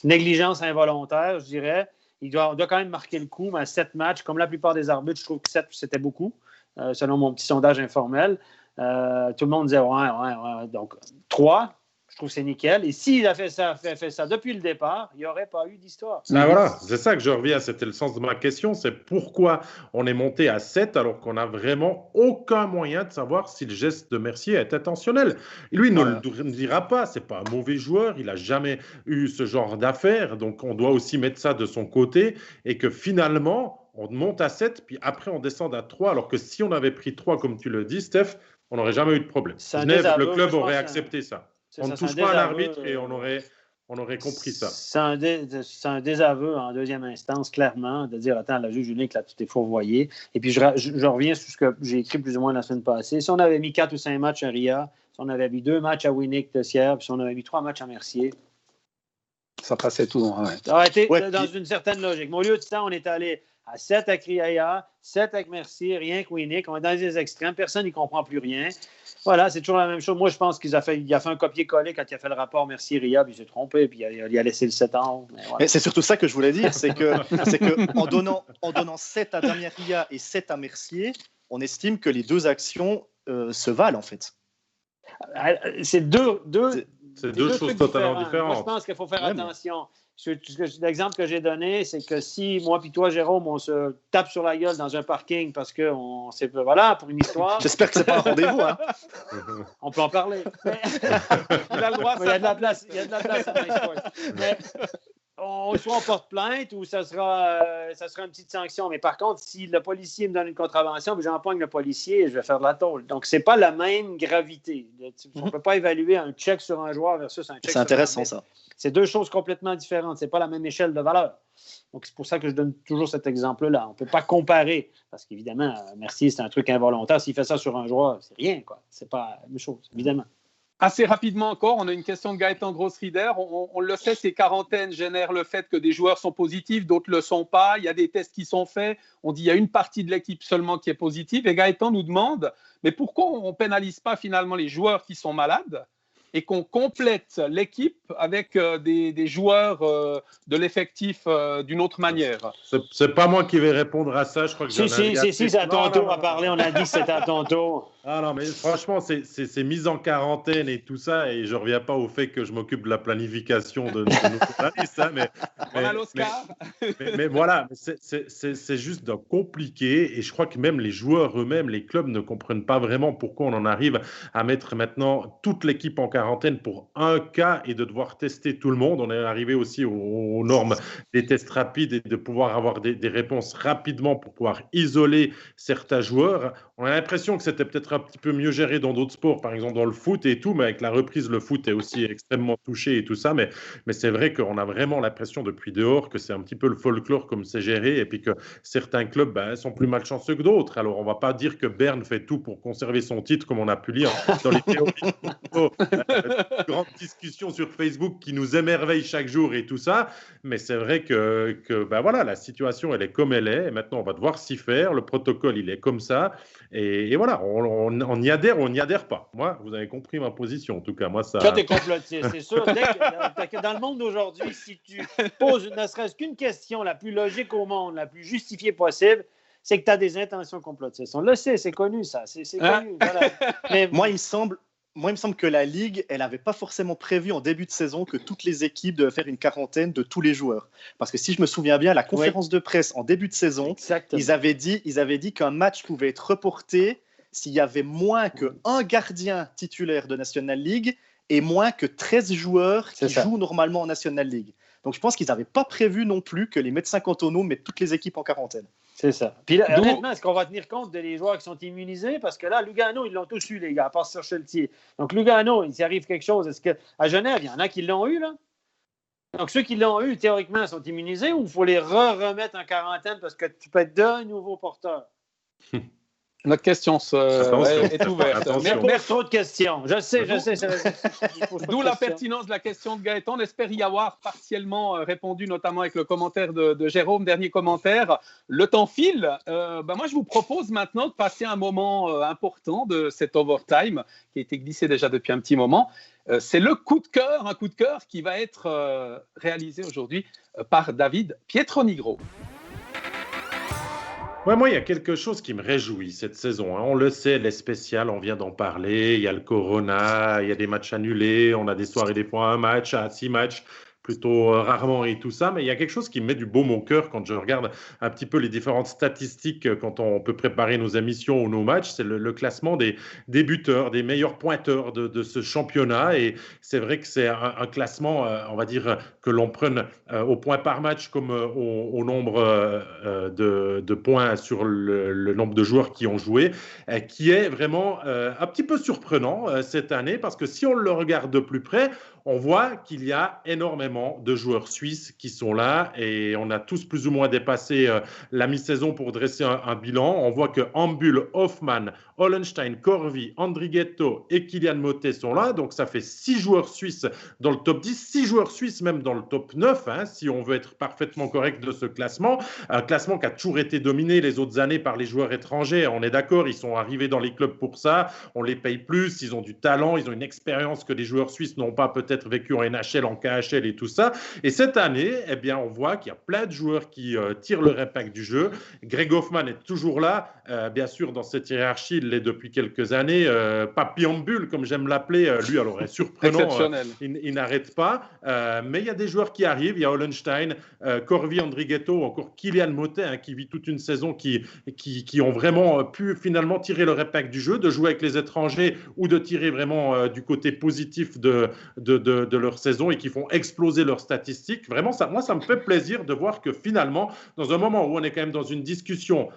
négligence involontaire, je dirais. On doit quand même marquer le coup, mais 7 matchs, comme la plupart des arbitres, je trouve que 7, c'était beaucoup, selon mon petit sondage informel. Tout le monde disait ouais. Donc, 3, je trouve que c'est nickel. Et s'il a fait ça depuis le départ, il n'y aurait pas eu d'histoire. Voilà, c'est ça que je reviens. C'était le sens de ma question. C'est pourquoi on est monté à 7 alors qu'on n'a vraiment aucun moyen de savoir si le geste de Mercier est intentionnel. Et lui, il ne le dira pas. Ce n'est pas un mauvais joueur. Il n'a jamais eu ce genre d'affaires. Donc, on doit aussi mettre ça de son côté et que finalement, on monte à 7, puis après, on descend à 3. Alors que si on avait pris 3, comme tu le dis, Steph, on n'aurait jamais eu de problème. Genève, le club aurait accepté ça. On ne touche pas à l'arbitre et on aurait compris ça. C'est un désaveu en deuxième instance, clairement, de dire attends, la juge unique, là, tu t'es fourvoyé. Et puis, je reviens sur ce que j'ai écrit plus ou moins la semaine passée. Si on avait mis 4 ou 5 matchs à RIA, si on avait mis 2 matchs à Winnick de Sierre, puis si on avait mis 3 matchs à Mercier, ça passait tout. Ça aurait été dans une certaine logique. Mais au lieu de ça, on est allé à 7 avec Ria, 7 avec Mercier, rien que Winnick. On est dans les extrêmes. Personne n'y comprend plus rien. Voilà, c'est toujours la même chose. Moi, je pense qu'il a fait un copier-coller quand il a fait le rapport Mercier-Ria, puis il s'est trompé, puis il a laissé le 7 en haut. Mais c'est surtout ça que je voulais dire, c'est que en donnant 7 à Damien Ria et 7 à Mercier, on estime que les deux actions se valent, en fait. C'est deux choses totalement différentes. Moi, je pense qu'il faut faire attention. L'exemple que j'ai donné, c'est que si moi et toi, Jérôme, on se tape sur la gueule dans un parking parce qu'on sait pas, voilà, pour une histoire. J'espère que c'est pas un rendez-vous, hein. On peut en parler. Il y a de la place. Il y a de la place à l'histoire. Mais soit on porte plainte ou ça sera une petite sanction. Mais par contre, si le policier me donne une contravention, puis j'empoigne le policier et je vais faire de la tôle. Donc, c'est pas la même gravité. On ne peut pas évaluer un check sur un joueur versus un check sur un arbitre. C'est intéressant, ça. C'est deux choses complètement différentes. C'est pas la même échelle de valeur. Donc, c'est pour ça que je donne toujours cet exemple-là. On ne peut pas comparer. Parce qu'évidemment, Mercier, c'est un truc involontaire. S'il fait ça sur un joueur, c'est rien, quoi. C'est pas la même chose, évidemment. Assez rapidement encore, on a une question de Gaëtan Grossrider. On le sait, ces quarantaines génèrent le fait que des joueurs sont positifs, d'autres ne le sont pas. Il y a des tests qui sont faits. On dit qu'il y a une partie de l'équipe seulement qui est positive. Et Gaëtan nous demande, mais pourquoi on ne pénalise pas finalement les joueurs qui sont malades et qu'on complète l'équipe avec des joueurs de l'effectif d'une autre manière? C'est pas moi qui vais répondre à ça. Je crois que Si, c'est à ton tour à parler. On a dit que c'était à ton tour. Ah non, mais franchement, c'est mise en quarantaine et tout ça, et je ne reviens pas au fait que je m'occupe de la planification de nos journalistes. Hein, on a l'Oscar. Mais voilà, c'est juste compliqué, et je crois que même les joueurs eux-mêmes, les clubs ne comprennent pas vraiment pourquoi on en arrive à mettre maintenant toute l'équipe en quarantaine pour un cas et de devoir tester tout le monde. On est arrivé aussi aux normes des tests rapides et de pouvoir avoir des réponses rapidement pour pouvoir isoler certains joueurs. On a l'impression que c'était peut-être un petit peu mieux géré dans d'autres sports, par exemple dans le foot et tout, mais avec la reprise, le foot est aussi extrêmement touché et tout ça. Mais c'est vrai qu'on a vraiment l'impression depuis dehors que c'est un petit peu le folklore comme c'est géré et puis que certains clubs sont plus malchanceux que d'autres. Alors, on ne va pas dire que Berne fait tout pour conserver son titre, comme on a pu lire dans les théories de grandes discussions sur Facebook qui nous émerveillent chaque jour et tout ça. Mais c'est vrai que voilà, la situation, elle est comme elle est. Et maintenant, on va devoir s'y faire. Le protocole, il est comme ça. Et voilà, on y adhère ou on n'y adhère pas. Moi, vous avez compris ma position. En tout cas, moi, ça... Toi, t'es complotiste, c'est sûr. Dans le monde d'aujourd'hui, si tu poses ne serait-ce qu'une question la plus logique au monde, la plus justifiée possible, c'est que tu as des intentions complotistes. On le sait, c'est connu, ça. C'est connu. Voilà. Mais... Moi, il me semble que la Ligue, elle n'avait pas forcément prévu en début de saison que toutes les équipes devaient faire une quarantaine de tous les joueurs. Parce que si je me souviens bien, la conférence de presse en début de saison, ils avaient dit qu'un match pouvait être reporté s'il y avait moins qu'un gardien titulaire de National League et moins que 13 joueurs qui jouent normalement en National League. Donc je pense qu'ils n'avaient pas prévu non plus que les médecins cantonaux mettent toutes les équipes en quarantaine. C'est ça. Puis là, honnêtement, est-ce qu'on va tenir compte des joueurs qui sont immunisés? Parce que là, Lugano, ils l'ont tous eu, les gars, à part sur Cheltier. Donc Lugano, il s'y arrive quelque chose. Est-ce qu'à Genève, il y en a qui l'ont eu, là? Donc ceux qui l'ont eu, théoriquement, sont immunisés ou il faut les remettre en quarantaine parce que tu peux être de nouveaux porteurs? Notre question est ouverte. Merci trop de questions. Je sais. D'où la pertinence de la question de Gaëtan. On espère y avoir partiellement répondu, notamment avec le commentaire de Jérôme, dernier commentaire. Le temps file. Moi, je vous propose maintenant de passer un moment important de cet overtime qui a été glissé déjà depuis un petit moment. C'est le coup de cœur, un coup de cœur qui va être réalisé aujourd'hui par David Pietronigro. Ouais, moi, il y a quelque chose qui me réjouit cette saison. On le sait, les spéciales, on vient d'en parler. Il y a le Corona, il y a des matchs annulés. On a des soirées, des fois, un match à 6 matchs, plutôt rarement et tout ça. Mais il y a quelque chose qui me met du baume au cœur quand je regarde un petit peu les différentes statistiques quand on peut préparer nos émissions ou nos matchs. C'est le classement des buteurs, des meilleurs pointeurs de ce championnat. Et c'est vrai que c'est un classement, on va dire, que l'on prenne au point par match comme au nombre de points sur le nombre de joueurs qui ont joué, qui est vraiment un petit peu surprenant cette année parce que si on le regarde de plus près, on voit qu'il y a énormément de joueurs suisses qui sont là et on a tous plus ou moins dépassé la mi-saison pour dresser un bilan. On voit que Ambul, Hoffmann, Hollenstein, Corvi, Andrighetto et Kylian Motet sont là. Donc, ça fait 6 joueurs suisses dans le top 10, 6 joueurs suisses même dans le top 9, si on veut être parfaitement correct de ce classement. Un classement qui a toujours été dominé les autres années par les joueurs étrangers. On est d'accord, ils sont arrivés dans les clubs pour ça. On les paye plus, ils ont du talent, ils ont une expérience que les joueurs suisses n'ont pas peut-être vécu en NHL, en KHL et tout ça. Et cette année, eh bien, on voit qu'il y a plein de joueurs qui tirent leur impact du jeu. Greg Hoffmann est toujours là, bien sûr, dans cette hiérarchie, il l'est depuis quelques années. Papy Ambul, comme j'aime l'appeler, lui, alors est surprenant. Il n'arrête pas. Mais il y a des joueurs qui arrivent. Il y a Hollenstein, Corvi, Andrighetto, ou encore Kylian Motet, qui vit toute une saison, qui ont vraiment pu finalement tirer leur impact du jeu, de jouer avec les étrangers ou de tirer vraiment du côté positif de de leur saison et qui font exploser leurs statistiques. Vraiment, moi, ça me fait plaisir de voir que finalement, dans un moment où on est quand même dans une discussion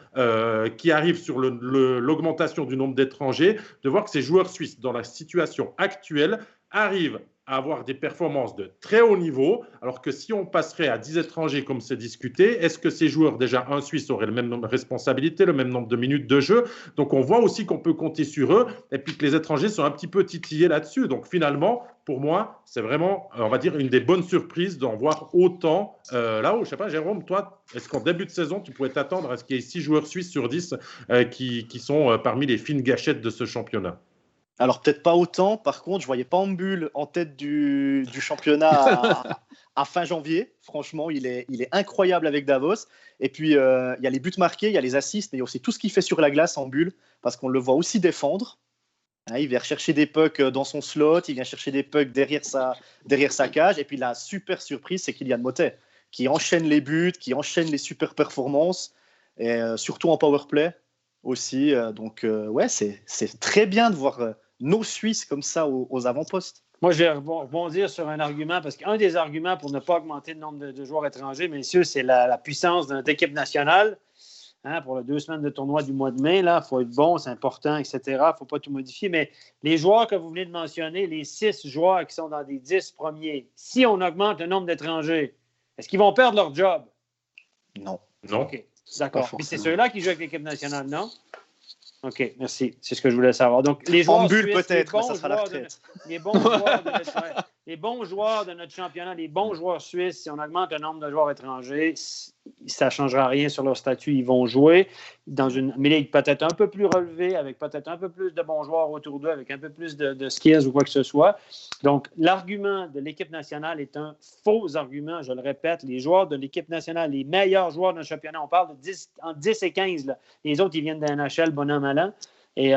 qui arrive sur l'augmentation du nombre d'étrangers, de voir que ces joueurs suisses, dans la situation actuelle, arrivent à avoir des performances de très haut niveau, alors que si on passerait à 10 étrangers comme c'est discuté, est-ce que ces joueurs, déjà un Suisse, auraient le même nombre de responsabilités, le même nombre de minutes de jeu? Donc on voit aussi qu'on peut compter sur eux, et puis que les étrangers sont un petit peu titillés là-dessus. Donc finalement, pour moi, c'est vraiment, on va dire, une des bonnes surprises d'en voir autant là-haut. Je ne sais pas, Jérôme, toi, est-ce qu'en début de saison, tu pourrais t'attendre à ce qu'il y ait 6 joueurs suisses sur 10 qui sont parmi les fines gâchettes de ce championnat? Alors, peut-être pas autant. Par contre, je voyais Pambul en tête du championnat à fin janvier. Franchement, il est incroyable avec Davos. Et puis, il y a les buts marqués, il y a les assists, mais il y a aussi tout ce qu'il fait sur la glace en bulle, parce qu'on le voit aussi défendre. Hein, il vient chercher des pucks dans son slot, il vient chercher des pucks derrière sa cage. Et puis, la super surprise, c'est Kylian Motet, qui enchaîne les buts, qui enchaîne les super performances, et surtout en powerplay aussi. Donc, ouais, c'est très bien de voir nos Suisses comme ça aux avant-postes. Moi, je vais rebondir sur un argument, parce qu'un des arguments pour ne pas augmenter le nombre de joueurs étrangers, messieurs, c'est la puissance de notre équipe nationale. Hein, pour les 2 semaines de tournoi du mois de mai, il faut être bon, c'est important, etc. Il ne faut pas tout modifier. Mais les joueurs que vous venez de mentionner, les 6 joueurs qui sont dans les 10 premiers, si on augmente le nombre d'étrangers, est-ce qu'ils vont perdre leur job? Non. OK, d'accord. Puis c'est ceux-là qui jouent avec l'équipe nationale, non? OK, merci. C'est ce que je voulais savoir. Donc, les joueurs en bulle, suisses, peut-être, mais ça sera la retraite. Les bons joueurs de notre championnat, les bons joueurs suisses, si on augmente le nombre de joueurs étrangers, ça ne changera rien sur leur statut. Ils vont jouer dans une ligue peut-être un peu plus relevée, avec peut-être un peu plus de bons joueurs autour d'eux, avec un peu plus de skills ou quoi que ce soit. Donc, l'argument de l'équipe nationale est un faux argument, je le répète. Les joueurs de l'équipe nationale, les meilleurs joueurs de notre championnat, on parle de entre 10 et 15. Là. Les autres, ils viennent de la NHL, bonhomme malin. Et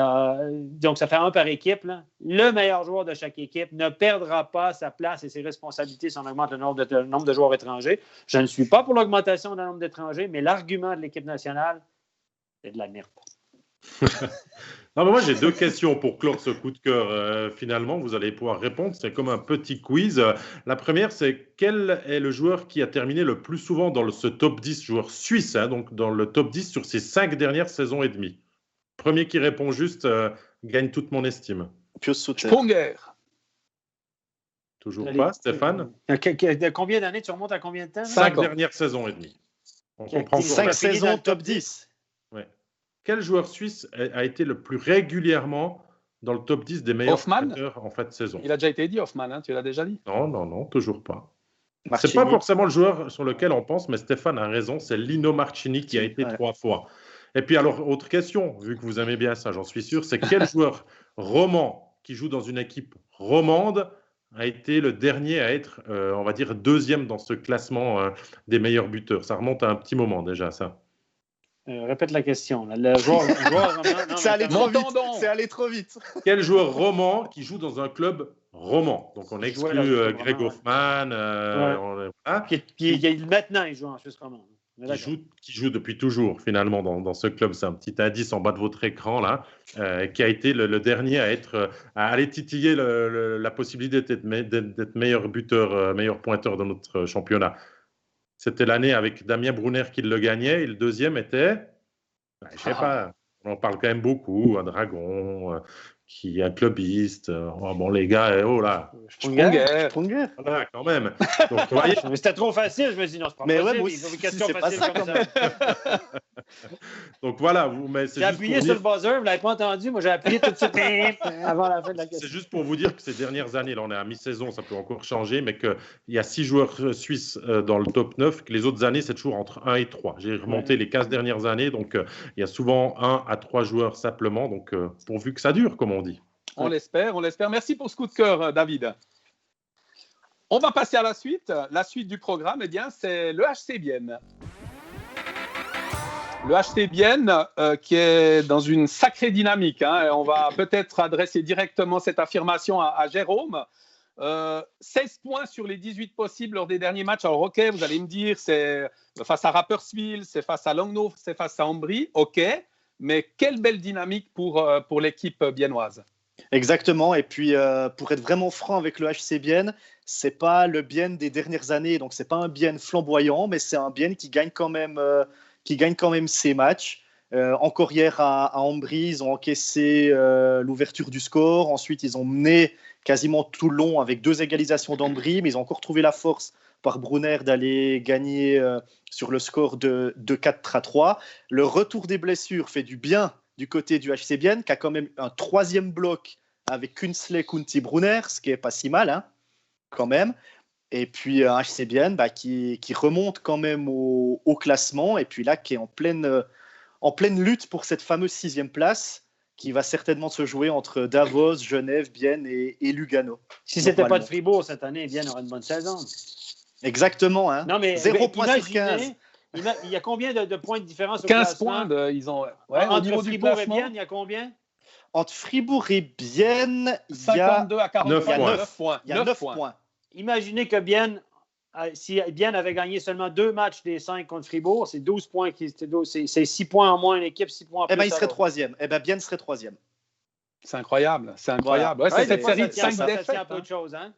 donc, ça fait 1 par équipe. Là. Le meilleur joueur de chaque équipe ne perdra pas sa place et ses responsabilités si on augmente le nombre de joueurs étrangers. Je ne suis pas pour l'augmentation du nombre d'étrangers, mais l'argument de l'équipe nationale, c'est de la merde. Non, mais moi, j'ai 2 questions pour clore ce coup de cœur. Finalement, vous allez pouvoir répondre. C'est comme un petit quiz. La première, c'est quel est le joueur qui a terminé le plus souvent dans ce top 10 joueur suisse, hein, donc dans le top 10 sur ces 5 dernières saisons et demie? Premier qui répond juste gagne toute mon estime. Sponger. Toujours pas, Stéphane? Combien d'années? Tu remontes à combien de temps? 5 dernières saisons et demie. On comprend 5 saisons top 10. Ouais. Quel joueur suisse a été le plus régulièrement dans le top 10 des meilleurs batteurs en fin de saison? Il a déjà été dit, Hoffman, hein, tu l'as déjà dit? Non, toujours pas. Marchini. C'est pas forcément le joueur sur lequel on pense, mais Stéphane a raison, c'est Lino Marchini qui a été 3 fois. Et puis alors, autre question, vu que vous aimez bien ça, j'en suis sûr, c'est quel joueur roman qui joue dans une équipe romande a été le dernier à être, on va dire, 2e dans ce classement des meilleurs buteurs? Ça remonte à un petit moment déjà, ça. Répète la question. Là. Le joueur roman, c'est allé trop vite. Quel joueur roman qui joue dans un club roman? Donc on exclut Greg Hoffman. Maintenant, il joue en Suisse romande. Qui joue depuis toujours, finalement, dans ce club. C'est un petit indice en bas de votre écran, là, qui a été le dernier à aller titiller la possibilité d'être meilleur buteur, meilleur pointeur dans notre championnat. C'était l'année avec Damien Brunner qui le gagnait, et le deuxième était, je ne sais pas, on en parle quand même beaucoup, un Dragon, qui est un clubiste. Bon, les gars, oh là. Sponger. Voilà, quand même. Donc, vous voyez... Mais c'était trop facile, je me suis dit, non, c'est pas mais possible. Ouais, c'est pas ça, quand même. Donc, voilà. J'ai appuyé sur le buzzer, vous ne l'avez pas entendu. Moi, j'ai appuyé tout de suite avant la fin de la question. C'est juste pour vous dire que ces dernières années, là, on est à mi-saison, ça peut encore changer, mais qu'il y a 6 joueurs suisses dans le top 9, que les autres années, c'est toujours entre 1 et 3. J'ai remonté les 15 dernières années, donc il y a souvent 1 à 3 joueurs simplement, donc pourvu que ça dure, comme on dit. On l'espère. Merci pour ce coup de cœur, David. On va passer à la suite. La suite du programme, c'est le HC Bienne. Le HC Bienne qui est dans une sacrée dynamique. Hein. On va peut-être adresser directement cette affirmation à Jérôme. 16 points sur les 18 possibles lors des derniers matchs. Alors, OK, vous allez me dire, c'est face à Rapperswil, c'est face à Langnau, c'est face à Ambry. OK, mais quelle belle dynamique pour l'équipe biennoise. Exactement. Et puis, pour être vraiment franc avec le HC Bienne, c'est pas le Bienne des dernières années. Donc, c'est pas un Bienne flamboyant, mais c'est un Bienne qui gagne quand même ses matchs. Encore hier à Ambry, ils ont encaissé l'ouverture du score. Ensuite, ils ont mené quasiment tout le long avec 2 égalisations d'Ambry, mais ils ont encore trouvé la force par Brunner d'aller gagner sur le score de 4-3. Le retour des blessures fait du bien du côté du HC Bienne, qui a quand même un 3e bloc avec Künzle, Kunti, Brunner, ce qui est pas si mal, hein, quand même. Et puis un HC Bienne qui remonte quand même au classement, et puis là, qui est en pleine lutte pour cette fameuse 6e place, qui va certainement se jouer entre Davos, Genève, Bienne et Lugano. Si ce n'était pas de Fribourg cette année, Bienne aurait une bonne saison. Exactement, hein. Non, mais 0 points sur 15. Il y a combien de points de différence au 15 classement? points, ils ont. Entre Fribourg et Bienne, il y a combien? Entre Fribourg et Bienne, il y a 52 à 49 points. Il y a 9 points. Imaginez que Bienne, si Bienne avait gagné seulement 2 matchs des 5 contre Fribourg, c'est 12 points. C'est 6 points en moins une équipe, 6 points en plus. Eh bien, il serait 3e. Eh bien, Bienne serait 3e. C'est incroyable. C'est incroyable. Voilà. Ouais, c'est cette série de 5 ça défaites. tient un peu de choses, hein?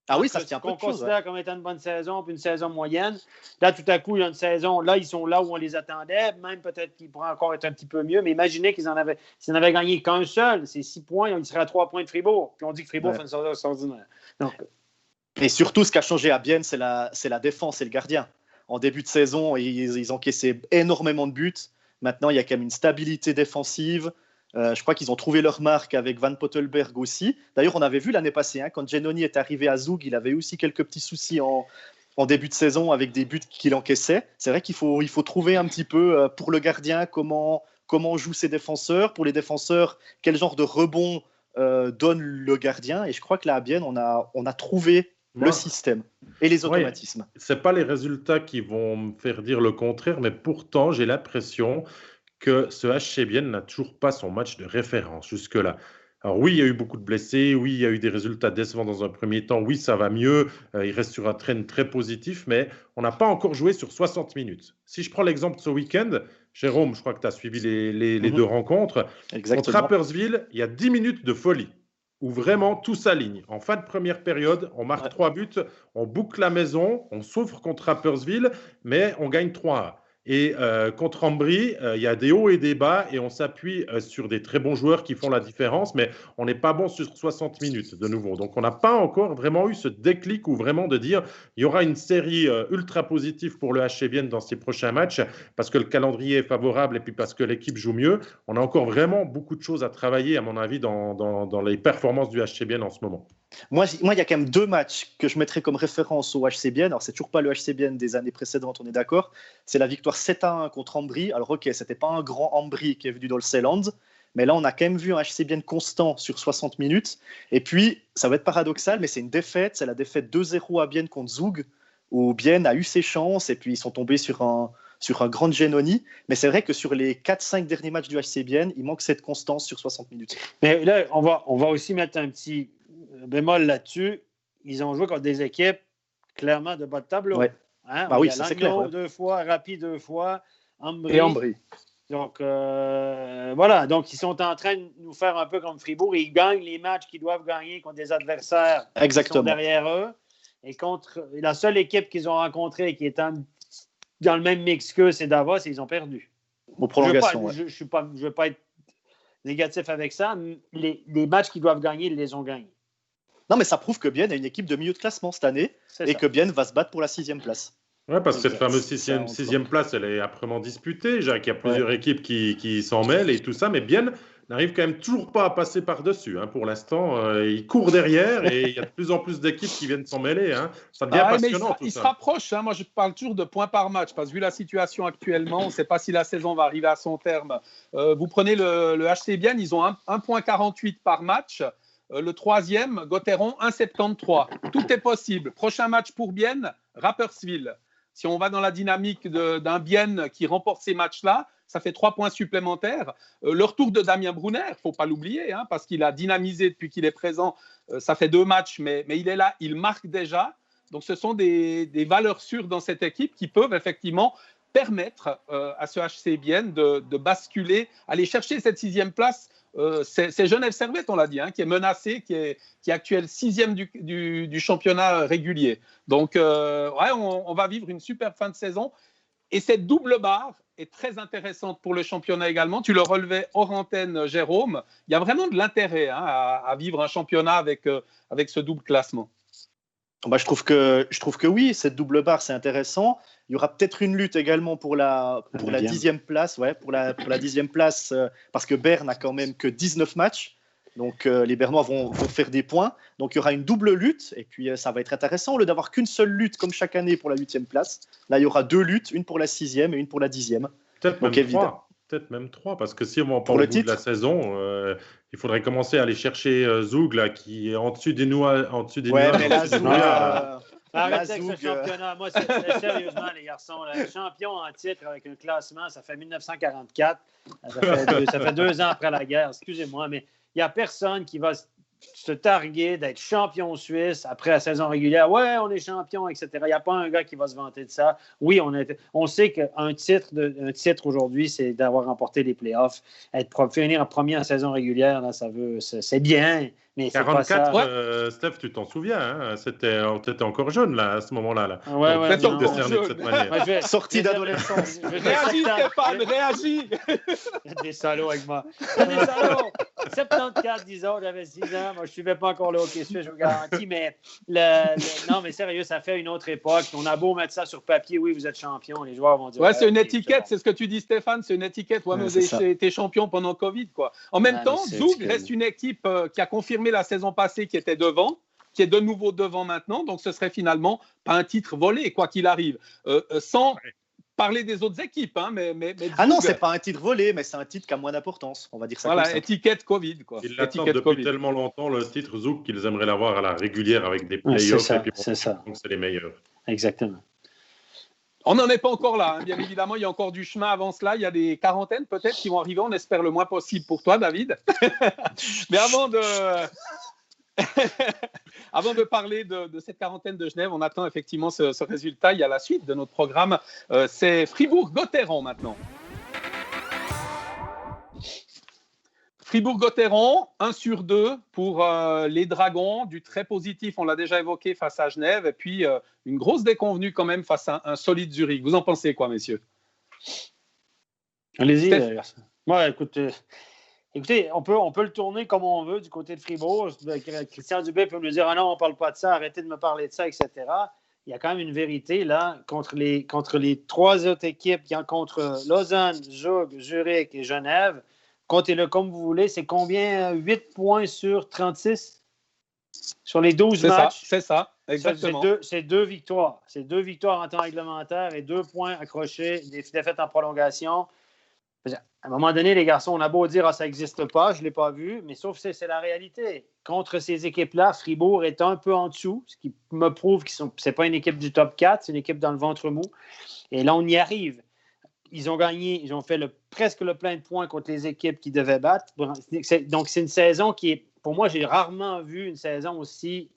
Ah oui, ça se tient un peu de qu'on choses. considère comme étant une bonne saison, puis une saison moyenne. Là, tout à coup, il y a une saison. Là, ils sont là où on les attendait. Même peut-être qu'ils pourraient encore être un petit peu mieux. Mais imaginez s'ils en avaient gagné qu'un seul, c'est 6 points, ils seraient à 3 points de Fribourg. Puis on dit que Fribourg fait une saison extraordinaire. Donc, et surtout, ce qui a changé à Bienne, c'est la défense et le gardien. En début de saison, ils encaissaient énormément de buts. Maintenant, il y a quand même une stabilité défensive. Je crois qu'ils ont trouvé leur marque avec Van Pottelberg aussi. D'ailleurs, on avait vu l'année passée, hein, quand Genoni est arrivé à Zug, il avait aussi quelques petits soucis en début de saison avec des buts qu'il encaissait. C'est vrai qu'il faut trouver un petit peu pour le gardien comment jouent ses défenseurs. Pour les défenseurs, quel genre de rebond donne le gardien. Et je crois que là, à Bienne, on a trouvé le système et les automatismes. Ouais, ce n'est pas les résultats qui vont me faire dire le contraire, mais pourtant, j'ai l'impression que ce HC Bienne n'a toujours pas son match de référence jusque-là. Alors oui, il y a eu beaucoup de blessés, oui, il y a eu des résultats décevants dans un premier temps, oui, ça va mieux, il reste sur un trend très positif, mais on n'a pas encore joué sur 60 minutes. Si je prends l'exemple de ce week-end, Jérôme, je crois que tu as suivi les 2 rencontres. Exactement. Contre Rapperswil, il y a 10 minutes de folie, où vraiment tout s'aligne. En fin de première période, on marque 3 buts, on boucle la maison, on souffre contre Rapperswil, mais on gagne 3-1. Et contre Ambry, il y a des hauts et des bas et on s'appuie sur des très bons joueurs qui font la différence, mais on n'est pas bon sur 60 minutes de nouveau. Donc on n'a pas encore vraiment eu ce déclic ou vraiment de dire il y aura une série ultra positive pour le HC Bienne dans ces prochains matchs parce que le calendrier est favorable et puis parce que l'équipe joue mieux. On a encore vraiment beaucoup de choses à travailler, à mon avis, dans les performances du HC Bienne en ce moment. Moi, il y a quand même 2 matchs que je mettrais comme référence au HC Bienne. Alors, c'est toujours pas le HC Bienne des années précédentes, on est d'accord. C'est la victoire 7-1 contre Ambry. Alors, ok, c'était pas un grand Ambry qui est venu dans le Seeland, mais là, on a quand même vu un HC Bienne constant sur 60 minutes. Et puis, ça va être paradoxal, mais c'est une défaite. C'est la défaite 2-0 à Bienne contre Zug, où Bienne a eu ses chances et puis ils sont tombés sur un grand Genoni. Mais c'est vrai que sur les 4-5 derniers matchs du HC Bienne, il manque cette constance sur 60 minutes. Mais là, on va aussi mettre un petit bémol là-dessus. Ils ont joué contre des équipes clairement de bas de tableau. Ouais. Hein? Oui, ça c'est clair. 2 fois, Rapide 2 fois, Et Ambry. Donc, voilà. Donc, ils sont en train de nous faire un peu comme Fribourg. Ils gagnent les matchs qu'ils doivent gagner contre des adversaires qui sont derrière eux. Et contre la seule équipe qu'ils ont rencontrée qui est dans le même mix qu'eux, c'est Davos, et ils ont perdu. Aux prolongations. Je ne veux pas être négatif avec ça. Les matchs qu'ils doivent gagner, ils les ont gagnés. Non, mais ça prouve que Bienne a une équipe de milieu de classement cette année que Bienne va se battre pour la 6e place. Oui, parce que cette fameuse sixième place, elle est âprement disputée. Il y a plusieurs équipes qui s'en mêlent et tout ça, mais Bienne n'arrive quand même toujours pas à passer par-dessus. Hein. Pour l'instant, il court derrière et il y a de plus en plus d'équipes qui viennent s'en mêler. Hein. Ça devient passionnant. Il se rapproche. Hein. Moi, je parle toujours de points par match parce que vu la situation actuellement, on ne sait pas si la saison va arriver à son terme. Vous prenez le HC Bienne, ils ont 1,48 par match. Le 3e, Gotteron, 1,73. Tout est possible. Prochain match pour Bienne, Rapperswil. Si on va dans la dynamique d'un Bienne qui remporte ces matchs-là, ça fait 3 points supplémentaires. Le retour de Damien Brunner, il ne faut pas l'oublier, hein, parce qu'il a dynamisé depuis qu'il est présent. Ça fait 2 matchs, mais il est là, il marque déjà. Donc ce sont des valeurs sûres dans cette équipe qui peuvent effectivement permettre à ce HC Bienne de basculer, aller chercher cette 6e place. c'est Genève Servette, on l'a dit, qui est menacé, qui est actuel 6e du championnat régulier. Donc, on va vivre une super fin de saison. Et cette double barre est très intéressante pour le championnat également. Tu le relevais hors antenne, Jérôme. Il y a vraiment de l'intérêt à vivre un championnat avec ce double classement. Je trouve que oui, cette double barre, c'est intéressant. Il y aura peut-être une lutte également pour la 10e place. Ouais, pour la 10e place, parce que Berne n'a quand même que 19 matchs. Donc, les Bernois vont faire des points. Donc, il y aura une double lutte. Et puis, ça va être intéressant. Au lieu d'avoir qu'une seule lutte, comme chaque année, pour la 8e place, là, il y aura 2 luttes, une pour la 6e et une pour la 10e. Peut-être même 3, parce que si on va en parler au bout de la saison, il faudrait commencer à aller chercher Zoug, là, qui est en dessus des nuages. Mais là, Zoug... Arrêtez avec ce championnat. Moi, sérieusement, les garçons, le champion en titre avec un classement, ça fait 1944. Ça fait 2 ans après la guerre. Excusez-moi, mais il n'y a personne qui va se targuer d'être champion suisse après la saison régulière. Ouais, on est champion, etc. Il n'y a pas un gars qui va se vanter de ça. Oui, on sait qu'un titre aujourd'hui, c'est d'avoir remporté les playoffs. Finir en premier en saison régulière, là, c'est bien. Mais 44, pas ça. Steph, tu t'en souviens, hein? T'étais encore jeune là, à ce moment-là. Là. Ouais, donc, décerné de cette manière. Sortie d'adolescence. Réagis, Stéphane, réagis. Des salauds avec moi. Des salauds. 74, disons, j'avais 6 ans. Moi, je ne suivais pas encore le hockey suisse, je vous garantis. Mais non, mais sérieux, ça fait une autre époque. On a beau mettre ça sur papier, oui, vous êtes champion. Les joueurs vont dire. Ouais, c'est une étiquette, c'est ce que tu dis, Stéphane. C'est une étiquette. Ouais, mais t'es champion pendant Covid, quoi. En même temps, Zoug reste une équipe qui a confirmé la saison passée qui était devant, qui est de nouveau devant maintenant, donc ce serait finalement pas un titre volé, quoi qu'il arrive. Sans parler des autres équipes, mais non, c'est pas un titre volé, mais c'est un titre qui a moins d'importance, on va dire ça. Voilà, étiquette Covid, quoi. Ils l'attendent depuis tellement longtemps, le titre Zouk, qu'ils aimeraient l'avoir à la régulière avec des playoffs, et puis donc c'est les meilleurs. Exactement. On n'en est pas encore là, bien évidemment, il y a encore du chemin avant cela, il y a des quarantaines peut-être qui vont arriver, on espère le moins possible pour toi, David. Mais avant de parler de cette quarantaine de Genève, on attend effectivement ce résultat, il y a la suite de notre programme, c'est Fribourg-Gotteron maintenant. Fribourg-Gotteron, 1/2 pour les Dragons, du très positif, on l'a déjà évoqué, face à Genève, et puis une grosse déconvenue quand même face à un solide Zurich. Vous en pensez quoi, messieurs? Allez-y. Moi, écoutez, on peut le tourner comme on veut du côté de Fribourg. Christian Dubé peut me dire « Ah non, on ne parle pas de ça, arrêtez de me parler de ça, etc. » Il y a quand même une vérité, là, contre les 3 autres équipes, contre Lausanne, Zug, Zurich et Genève. Comptez-le comme vous voulez, c'est combien? 8 points sur 36? Sur les 12 matchs? C'est ça, exactement. C'est 2 victoires. C'est 2 victoires en temps réglementaire et 2 points accrochés, des défaites en prolongation. À un moment donné, les garçons, on a beau dire « Ah, ça n'existe pas, je ne l'ai pas vu », mais sauf que c'est la réalité. Contre ces équipes-là, Fribourg est un peu en dessous, ce qui me prouve que ce n'est pas une équipe du top 4, c'est une équipe dans le ventre mou. Et là, on y arrive. Ils ont gagné, ils ont fait presque le plein de points contre les équipes qu'ils devaient battre. Donc, c'est une saison qui est, pour moi, j'ai rarement vu une saison aussi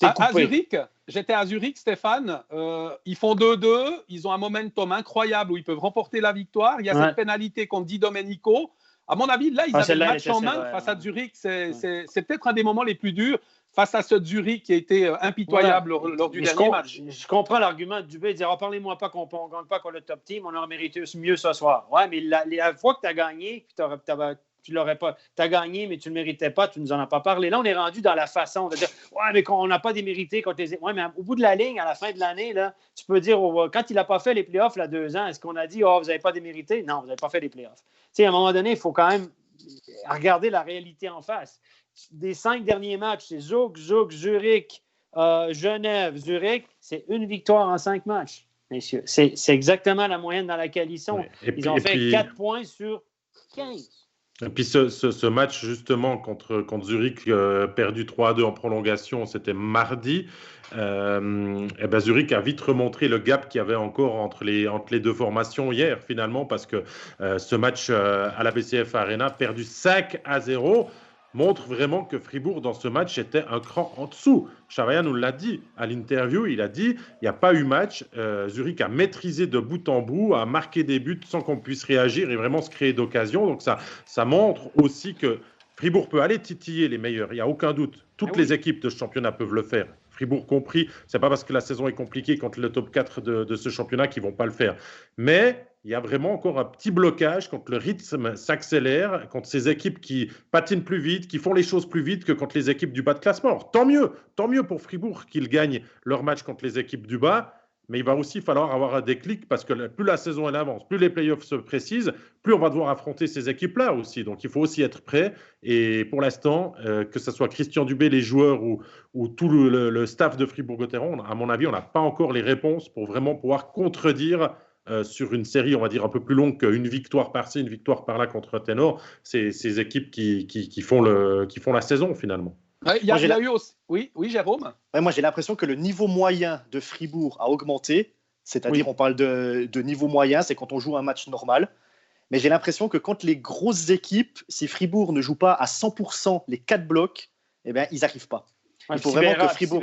découpée. À Zurich, j'étais à Zurich, Stéphane. Ils font 2-2. Ils ont un momentum incroyable où ils peuvent remporter la victoire. Il y a cette pénalité contre Di Domenico. À mon avis, là, ils avaient le match en main face à Zurich. C'est peut-être un des moments les plus durs face à ce Zurich qui a été impitoyable lors du dernier match. Je comprends l'argument de Dubé de dire « Parlez-moi pas qu'on ne gagne pas contre le top team, on aurait mérité mieux ce soir. » Ouais, mais la fois que tu as gagné, tu l'aurais pas. Tu as gagné, mais tu ne le méritais pas, tu ne nous en as pas parlé. Là, on est rendu dans la façon de dire « Ouais, mais on n'a pas démérité contre les... » Ouais, mais au bout de la ligne, à la fin de l'année, là, tu peux dire quand il n'a pas fait les playoffs, là, 2 ans, est-ce qu'on a dit « Oh, vous n'avez pas démérité? » Non, vous n'avez pas fait les playoffs. Tu sais, à un moment donné, il faut quand même regarder la réalité en face. Des 5 derniers matchs, c'est Zug, Zurich, Genève, Zurich, c'est 1 victoire en 5 matchs, messieurs. C'est exactement la moyenne dans laquelle ils sont. Ouais. Ils ont fait 4 points sur 15. Et puis ce match justement contre Zurich, perdu 3-2 en prolongation, c'était mardi. Zurich a vite remontré le gap qu'il y avait encore entre les 2 formations hier finalement, parce que ce match à la BCF Arena, perdu 5-0. montre vraiment que Fribourg, dans ce match, était un cran en dessous. Chavaria nous l'a dit à l'interview, il a dit il n'y a pas eu match. Zurich a maîtrisé de bout en bout, a marqué des buts sans qu'on puisse réagir et vraiment se créer d'occasion. Donc ça montre aussi que Fribourg peut aller titiller les meilleurs, il n'y a aucun doute. Toutes les équipes de ce championnat peuvent le faire. Fribourg compris, ce n'est pas parce que la saison est compliquée contre le top 4 de ce championnat qu'ils ne vont pas le faire. Mais il y a vraiment encore un petit blocage quand le rythme s'accélère, contre ces équipes qui patinent plus vite, qui font les choses plus vite que contre les équipes du bas de classement. Alors, tant mieux pour Fribourg qu'ils gagnent leur match contre les équipes du bas. Mais il va aussi falloir avoir un déclic parce que plus la saison elle avance, plus les playoffs se précisent, plus on va devoir affronter ces équipes-là aussi. Donc il faut aussi être prêt. Et pour l'instant, que ce soit Christian Dubé, les joueurs ou tout le staff de Fribourg-Gotteron, à mon avis, on n'a pas encore les réponses pour vraiment pouvoir contredire sur une série, on va dire, un peu plus longue qu'une victoire par-ci, une victoire par-là contre Ténor, ces équipes qui font la saison finalement. Il y a eu aussi... Oui, Jérôme. Moi, j'ai l'impression que le niveau moyen de Fribourg a augmenté. C'est-à-dire, on parle de niveau moyen, c'est quand on joue un match normal. Mais j'ai l'impression que quand les grosses équipes, si Fribourg ne joue pas à 100% les 4 blocs, eh bien, ils n'arrivent pas. Il faut vraiment que Fribourg...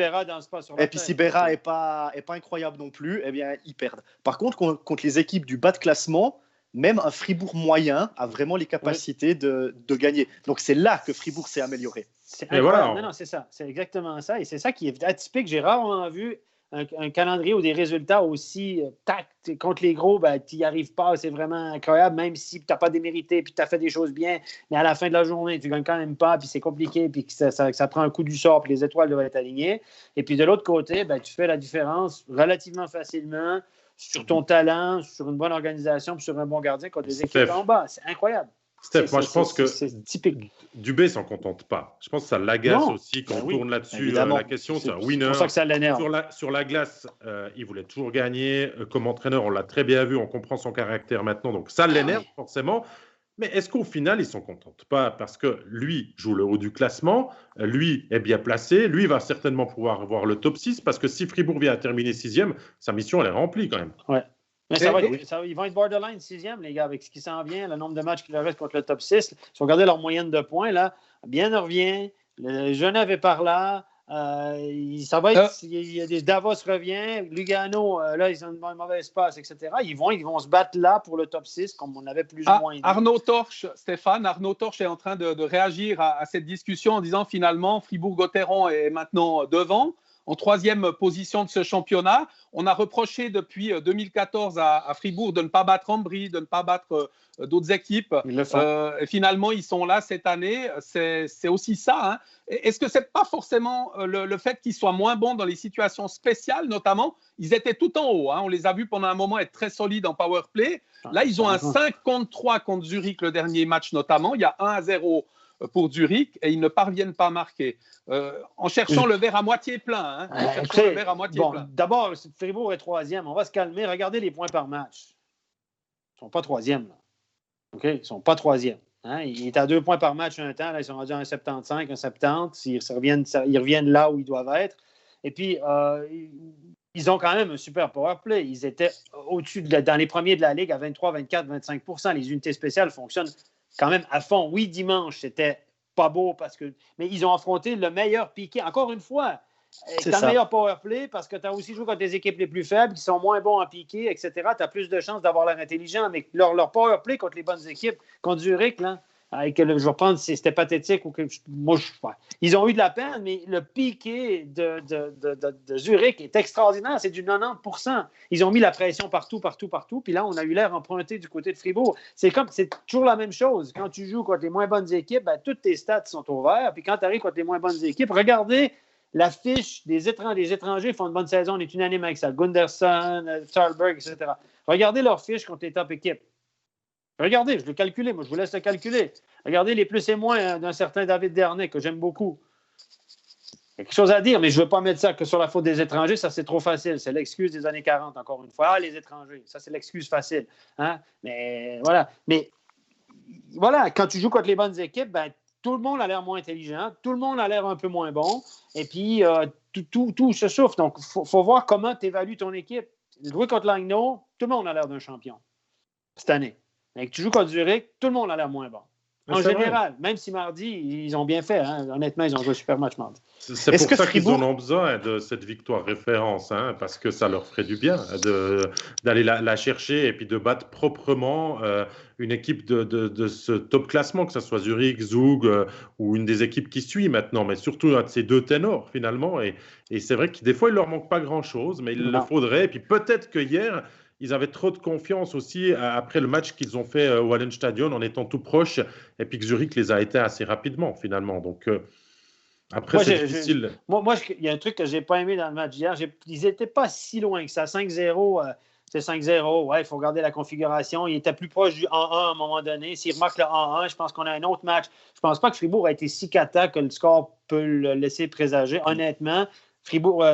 Et puis si Berra n'est pas incroyable non plus, eh bien, ils perdent. Par contre, contre les équipes du bas de classement, même un Fribourg moyen a vraiment les capacités de gagner. Donc, c'est là que Fribourg s'est amélioré. C'est incroyable. Non, c'est ça. C'est exactement ça. Et c'est ça qui est atypique. J'ai rarement vu un calendrier ou des résultats aussi contre les gros, tu n'y arrives pas. C'est vraiment incroyable, même si tu n'as pas démérité puis tu as fait des choses bien. Mais à la fin de la journée, tu ne gagnes quand même pas, puis c'est compliqué, puis que ça prend un coup du sort, puis les étoiles doivent être alignées. Et puis de l'autre côté, tu fais la différence relativement facilement sur ton talent, sur une bonne organisation, puis sur un bon gardien contre les équipes en bas. C'est incroyable. Steph, moi je pense que c'est typique. Dubé s'en contente pas. Je pense que ça l'agace aussi quand on tourne là-dessus. La question, c'est un winner. C'est pour ça que ça l'énerve. Sur la glace, il voulait toujours gagner. Comme entraîneur, on l'a très bien vu, on comprend son caractère maintenant, donc ça l'énerve forcément. Mais est-ce qu'au final, il ne s'en contente pas? Parce que lui joue le haut du classement, lui est bien placé, lui va certainement pouvoir avoir le top 6, parce que si Fribourg vient à terminer 6e, sa mission, elle est remplie quand même. Ouais. Mais ils vont être borderline 6e, les gars, avec ce qui s'en vient, le nombre de matchs qu'il leur reste contre le top 6. Si vous regardez leur moyenne de points, là, bien revient. Le Genève est par là. Ça va être. Il y a des Davos revient. Lugano, là, ils ont un mauvais espace, etc. Ils vont se battre là pour le top 6, comme on avait plus ou moins dit. Arnaud Torche est en train de réagir à cette discussion en disant finalement, Fribourg-Gotteron est maintenant devant. En 3e position de ce championnat. On a reproché depuis 2014 à Fribourg de ne pas battre Ambry, de ne pas battre d'autres équipes. Et finalement, ils sont là cette année. C'est aussi ça. Hein. Est-ce que ce n'est pas forcément le fait qu'ils soient moins bons dans les situations spéciales, notamment? Ils étaient tout en haut. Hein. On les a vus pendant un moment être très solides en power play. Là, ils ont un 5-3 contre Zurich, le dernier match notamment. Il y a 1-0 pour Zurich et ils ne parviennent pas à marquer. En cherchant le verre à moitié plein. D'abord, Fribourg est 3e. On va se calmer. Regardez les points par match. Ils ne sont pas 3e. Ils ne sont pas 3e. Hein? Il est à 2 points par match un temps. Là, ils sont rendus à un 75, un 70. Ils reviennent là où ils doivent être. Et puis, ils ont quand même un super power play. Ils étaient au-dessus, dans les premiers de la Ligue, à 23, 24, 25%. Les unités spéciales fonctionnent quand même à fond. Oui, dimanche, c'était pas beau mais ils ont affronté le meilleur piqué. Encore une fois, tu as le meilleur power play parce que tu as aussi joué contre des équipes les plus faibles qui sont moins bons en piqué, etc. Tu as plus de chances d'avoir l'air intelligent. Mais leur power play contre les bonnes équipes, contre Zurich, là, je vais reprendre si c'était pathétique ou que ils ont eu de la peine, mais le piqué de Zurich est extraordinaire. C'est du 90%. Ils ont mis la pression partout. Puis là, on a eu l'air emprunté du côté de Fribourg. C'est toujours la même chose. Quand tu joues contre les moins bonnes équipes, toutes tes stats sont au vert. Puis quand tu arrives contre les moins bonnes équipes, regardez la fiche des étrangers. Les étrangers font une bonne saison. On est unanime avec ça. Gunderson, Thalberg, etc. Regardez leur fiche contre les top équipes. Regardez, je l'ai calculé. Moi, je vous laisse le calculer. Regardez les plus et moins d'un certain David Dernay, que j'aime beaucoup. Il y a quelque chose à dire, mais je ne veux pas mettre ça que sur la faute des étrangers. Ça, c'est trop facile. C'est l'excuse des années 40, encore une fois. Ah, les étrangers. Ça, c'est l'excuse facile. Hein? Mais voilà, quand tu joues contre les bonnes équipes, tout le monde a l'air moins intelligent. Tout le monde a l'air un peu moins bon. Et puis, tout se souffle. Donc, il faut voir comment tu évalues ton équipe. Jouer contre Langnau, tout le monde a l'air d'un champion cette année. Mais que tu joues contre Zurich, tout le monde a l'air moins bon. En général, même si mardi, ils ont bien fait. Hein. Honnêtement, ils ont joué un super match mardi. C'est pour ça qu'ils en ont besoin de cette victoire référence, hein, parce que ça leur ferait du bien d'aller la chercher et puis de battre proprement une équipe de ce top classement, que ce soit Zurich, Zug ou une des équipes qui suit maintenant, mais surtout un de ces deux ténors finalement. Et c'est vrai que des fois, il leur manque pas grand-chose, mais il le faudrait. Et puis peut-être que hier, ils avaient trop de confiance aussi après le match qu'ils ont fait au Hallenstadion en étant tout proche, et puis que Zurich les a éteints assez rapidement finalement. Donc après, moi, c'est difficile. Il y a un truc que je n'ai pas aimé dans le match d'hier. Ils n'étaient pas si loin que ça. 5-0, c'est 5-0. Ouais, il faut regarder la configuration. Il était plus proche du 1-1 à un moment donné. S'il remarque le 1-1, je pense qu'on a un autre match. Je ne pense pas que Fribourg a été si cata que le score peut le laisser présager. Honnêtement,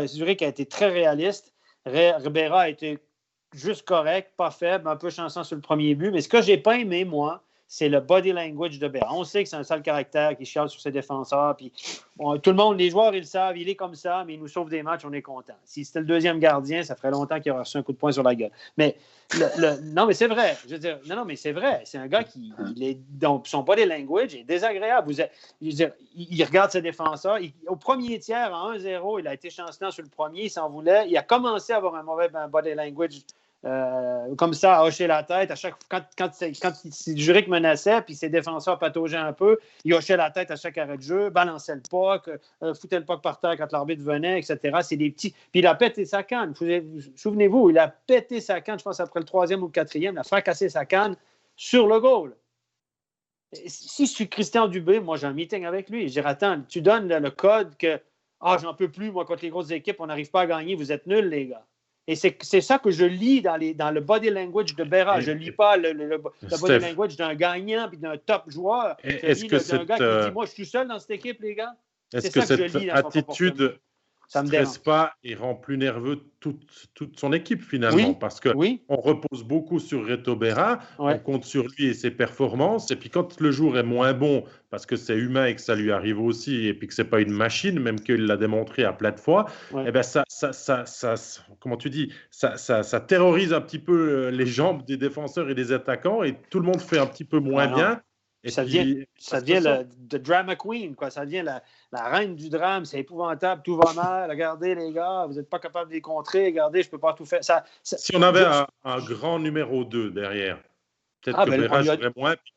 Zurich a été très réaliste. Ribera a été juste correct, pas faible, un peu chanceux sur le premier but. Mais ce que je n'ai pas aimé, moi, c'est le body language de Berra. On sait que c'est un sale caractère qui chiale sur ses défenseurs. Puis, tout le monde, les joueurs, ils le savent, il est comme ça, mais il nous sauve des matchs, on est content. Si c'était le deuxième gardien, ça ferait longtemps qu'il aurait reçu un coup de poing sur la gueule. Mais non, mais c'est vrai. Je veux dire, non, mais c'est vrai. C'est un gars donc, son body language est désagréable. Il regarde ses défenseurs. Au premier tiers, à 1-0, il a été chancelant sur le premier, il s'en voulait. Il a commencé à avoir un mauvais body language. Comme ça, à hocher la tête. À chaque quand Zurich menaçait, puis ses défenseurs pataugeaient un peu, il hochait la tête à chaque arrêt de jeu, balançait le puck, foutait le puck par terre quand l'arbitre venait, etc. C'est des petits. Puis il a pété sa canne. Souvenez-vous, il a pété sa canne, je pense, après le troisième ou le quatrième, il a fracassé sa canne sur le goal. Si je suis Christian Dubé, moi, j'ai un meeting avec lui. Je dirais, attends, tu donnes le code que j'en peux plus, moi, contre les grosses équipes, on n'arrive pas à gagner, vous êtes nuls, les gars. Et c'est ça que je lis dans le body language de Berra. Je ne lis pas le body language d'un gagnant et d'un top joueur. Je lis d'un gars qui dit, moi, je suis seul dans cette équipe, les gars. Est-ce que cette attitude ne stresse pas et rend plus nerveux toute son équipe, finalement? Parce qu'on repose beaucoup sur Reto Berra, on compte sur lui et ses performances. Et puis, quand le jour est moins bon, parce que c'est humain et que ça lui arrive aussi, et puis que ce n'est pas une machine, même qu'il l'a démontré à plein de fois, eh ben comment tu dis, ça terrorise un petit peu les jambes des défenseurs et des attaquants, et tout le monde fait un petit peu moins bien. Et ça devient le drama queen, quoi. Ça devient la reine du drame. C'est épouvantable, tout va mal. Regardez, les gars, vous n'êtes pas capable de les contrer. Regardez, je ne peux pas tout faire. Si on avait un grand numéro 2 derrière, peut-être que Berra jouerait moins, puis